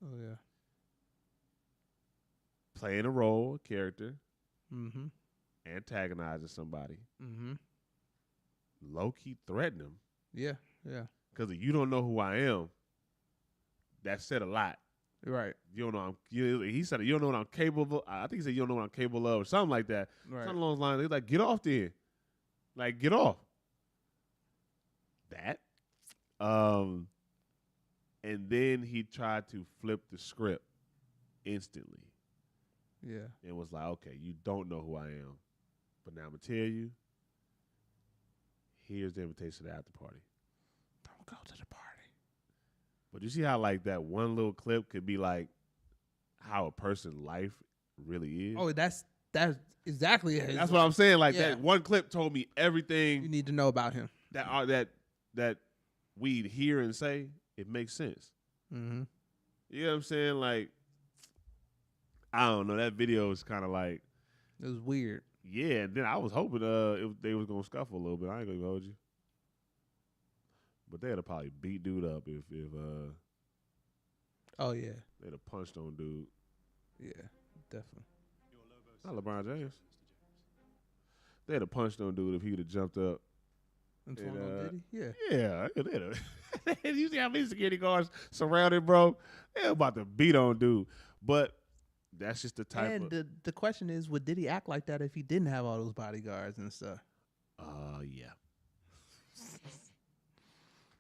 Oh, yeah. Playing a role, a character. Mm-hmm. Antagonizing somebody. Mm-hmm. Low-key threatening him. Yeah. Because if you don't know who I am, that said a lot. Right. You don't know. He said you don't know what I'm capable of. I think he said you don't know what I'm capable of or something like that. Right. Something along those lines. He's like, get off then. Like, get off. That. And then he tried to flip the script instantly. Yeah. And was like, okay, you don't know who I am. But now I'm going to tell you, here's the invitation to the after party. Don't go to the party. But you see how, like, that one little clip could be, like, how a person's life really is? Oh, that's exactly it. That's what I'm saying. Like, that one clip told me everything you need to know about him. That we hear and say, it makes sense. Mm-hmm. You know what I'm saying? Like, I don't know. That video was kind of like, it was weird. Yeah, and then I was hoping they was gonna scuffle a little bit. I ain't gonna hold you, but they'd have probably beat dude up if oh yeah, they'd have punched on dude. Yeah, definitely. Not LeBron James. They'd have punched on dude if he'd have jumped up. And Diddy? Yeah. Yeah, they'd have. You see how many security guards surrounded, bro? They're about to beat on dude, but. That's just the type and the question is, would Diddy act like that if he didn't have all those bodyguards and stuff? Yeah.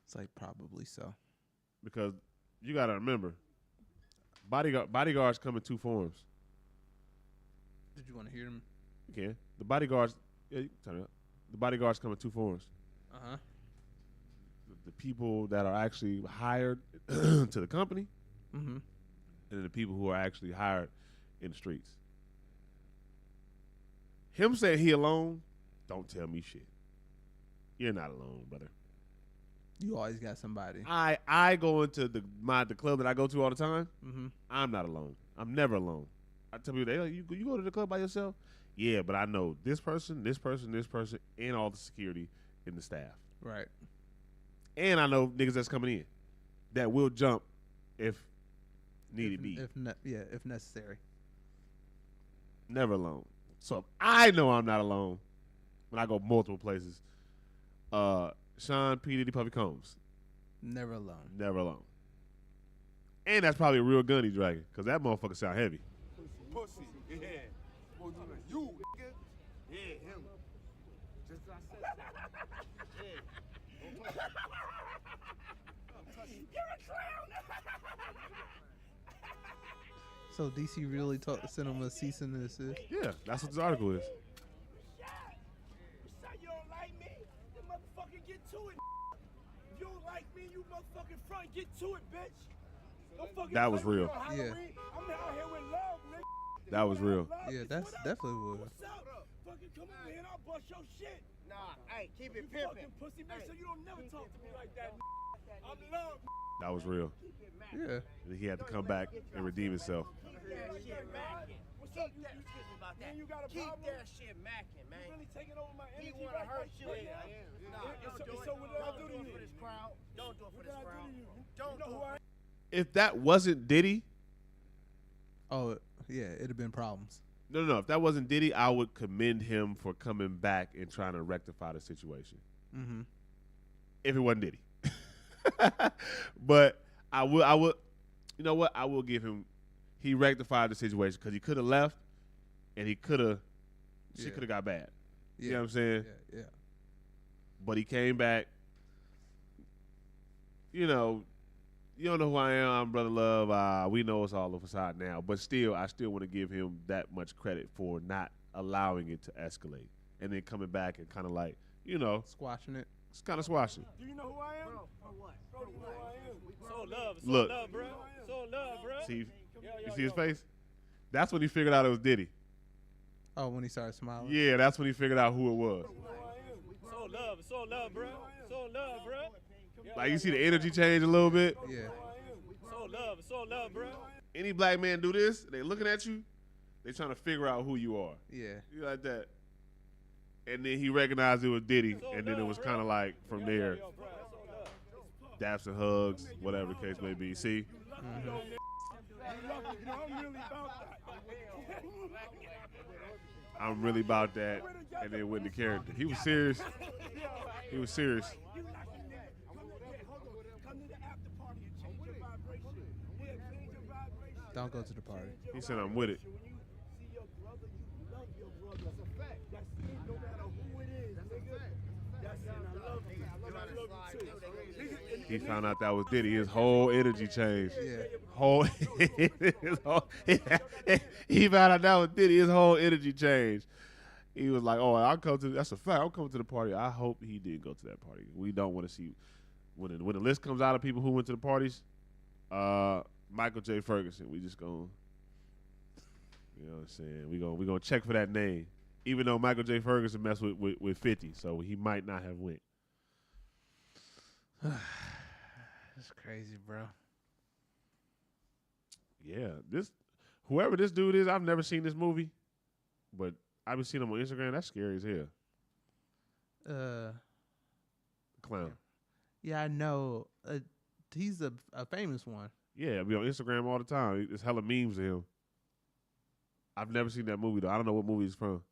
It's like probably so. Because you got to remember, bodyguards come in two forms. Did you want to hear them? You can. The bodyguards, yeah, you can turn it up. The bodyguards come in two forms. Uh-huh. The people that are actually hired to the company, Mm-hmm. and then the people who are actually hired in the streets. Him saying he alone, don't tell me shit. You're not alone, brother. You always got somebody. I go into the club that I go to all the time. Mm-hmm. I'm not alone. I'm never alone. I tell people, they like, you go to the club by yourself? Yeah, but I know this person, and all the security and the staff. Right. And I know niggas that's coming in that will jump if needed be. If necessary. Never alone. So if I know I'm not alone when I go multiple places. Sean P. Diddy Puffy Combs. Never alone. Never alone. And that's probably a real gun he's dragging, because that motherfucker sound heavy. Pussy, yeah. You, nigga. Yeah, him. Just as I said. Yeah. You're a clown. So DC really sent him a cease and desist? Yeah, that's what this article is. You don't like me? Then motherfucking get to it. If you don't like me, you motherfucking front, get to it, bitch. Don't fucking That was real. I'm out here with love, nigga. That was real. Yeah, that's definitely was. What's up? Fucking come over here and I'll bust your shit. Nah, hey, keep it You pimpin'. fucking pussy, make sure you don't never talk to me like that. I'm love. That was real. Yeah. And he had to come back and redeem himself. Keep that shit mackin'. What's up? Keep that, excuse me about that. Man, you got a Keep problem? that shit mackin', man. You really taking over my He energy wanna right hurt now? you. Right Yeah, now? Nah, don't do it. So what did I do to Don't do it you? for this crowd. Don't do it for What this did I crowd. do to you? Don't You know do who I it. If that wasn't Diddy, Oh, yeah, it'd have been problems. no. If that wasn't Diddy, I would commend him for coming back and trying to rectify the situation. Mm-hmm. If it wasn't Diddy. But I would, you know what? I will give him, he rectified the situation because he could have left and shit could have got bad. Yeah. You know what I'm saying? Yeah. But he came back. You know, you don't know who I am. I'm Brother Love. We know it's all a facade now. But still, I still want to give him that much credit for not allowing it to escalate. And then coming back and kind of like, you know. Squashing it. It's kind of squashing. Do you know who I am? Bro, for what? Bro, you know who I am? So love, so Look. love, bro. So love, bro. See, Yo, you see his face? That's when he figured out it was Diddy. Oh, when he started smiling? Yeah, that's when he figured out who it was. So love, bro. So love, bro. Like, you see the energy change a little bit? Yeah. So love, bro. Any black man do this, they looking at you, they trying to figure out who you are. Yeah. You like that. And then he recognized it was Diddy, and then it was kind of like, from there, daps and hugs, whatever the case may be. See? I'm really about that. I'm really about that. And then with the character. He was serious. He was serious. Don't go to the party. He said, I'm with it. He found out that was Diddy. His whole energy changed. Yeah. He found out that was Diddy. His whole energy changed. He was like, "Oh, I'll come to. That's a fact. I'm coming to the party." I hope he didn't go to that party. We don't want to see when the list comes out of people who went to the parties. Michael J. Ferguson. We just gonna, you know what I'm saying? We gonna check for that name, even though Michael J. Ferguson messed with 50, so he might not have went. That's crazy, bro. Yeah, whoever this dude is, I've never seen this movie, but I've been seeing him on Instagram. That's scary as hell. Clown. Yeah, I know. He's a famous one. Yeah, I be on Instagram all the time. It's hella memes of him. I've never seen that movie though. I don't know what movie it's from.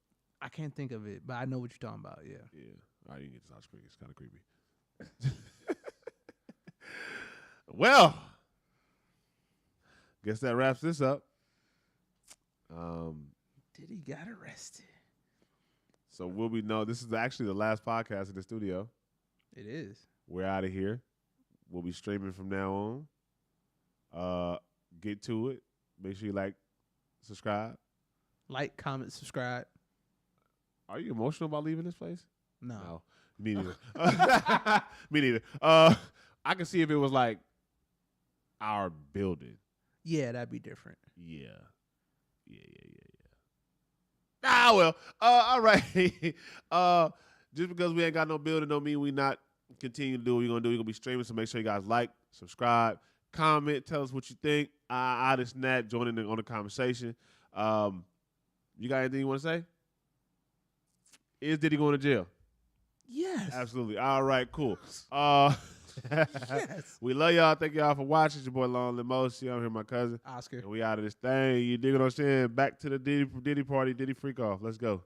I can't think of it, but I know what you're talking about. Yeah. Yeah, I didn't get this off screen. It's kind of creepy. Well, guess that wraps this up. Diddy got arrested. So this is actually the last podcast in the studio. It is. We're out of here. We'll be streaming from now on. Get to it. Make sure you like, subscribe. Like, comment, subscribe. Are you emotional about leaving this place? No. Me neither. Me neither. I can see if it was like our building. Yeah, that'd be different. Yeah. Ah, well. All right. Just because we ain't got no building don't mean we not continue to do what we're going to do. We're going to be streaming, so make sure you guys like, subscribe, comment, tell us what you think. This and that, join in on the conversation. You got anything you want to say? Is Diddy going to jail? Yes. Absolutely. All right, cool. Yes. We love y'all. Thank y'all for watching. It's your boy Long Limosi. I'm here, my cousin. Oscar. And we out of this thing. You dig what I'm saying? Back to the Diddy party, Diddy freak off. Let's go.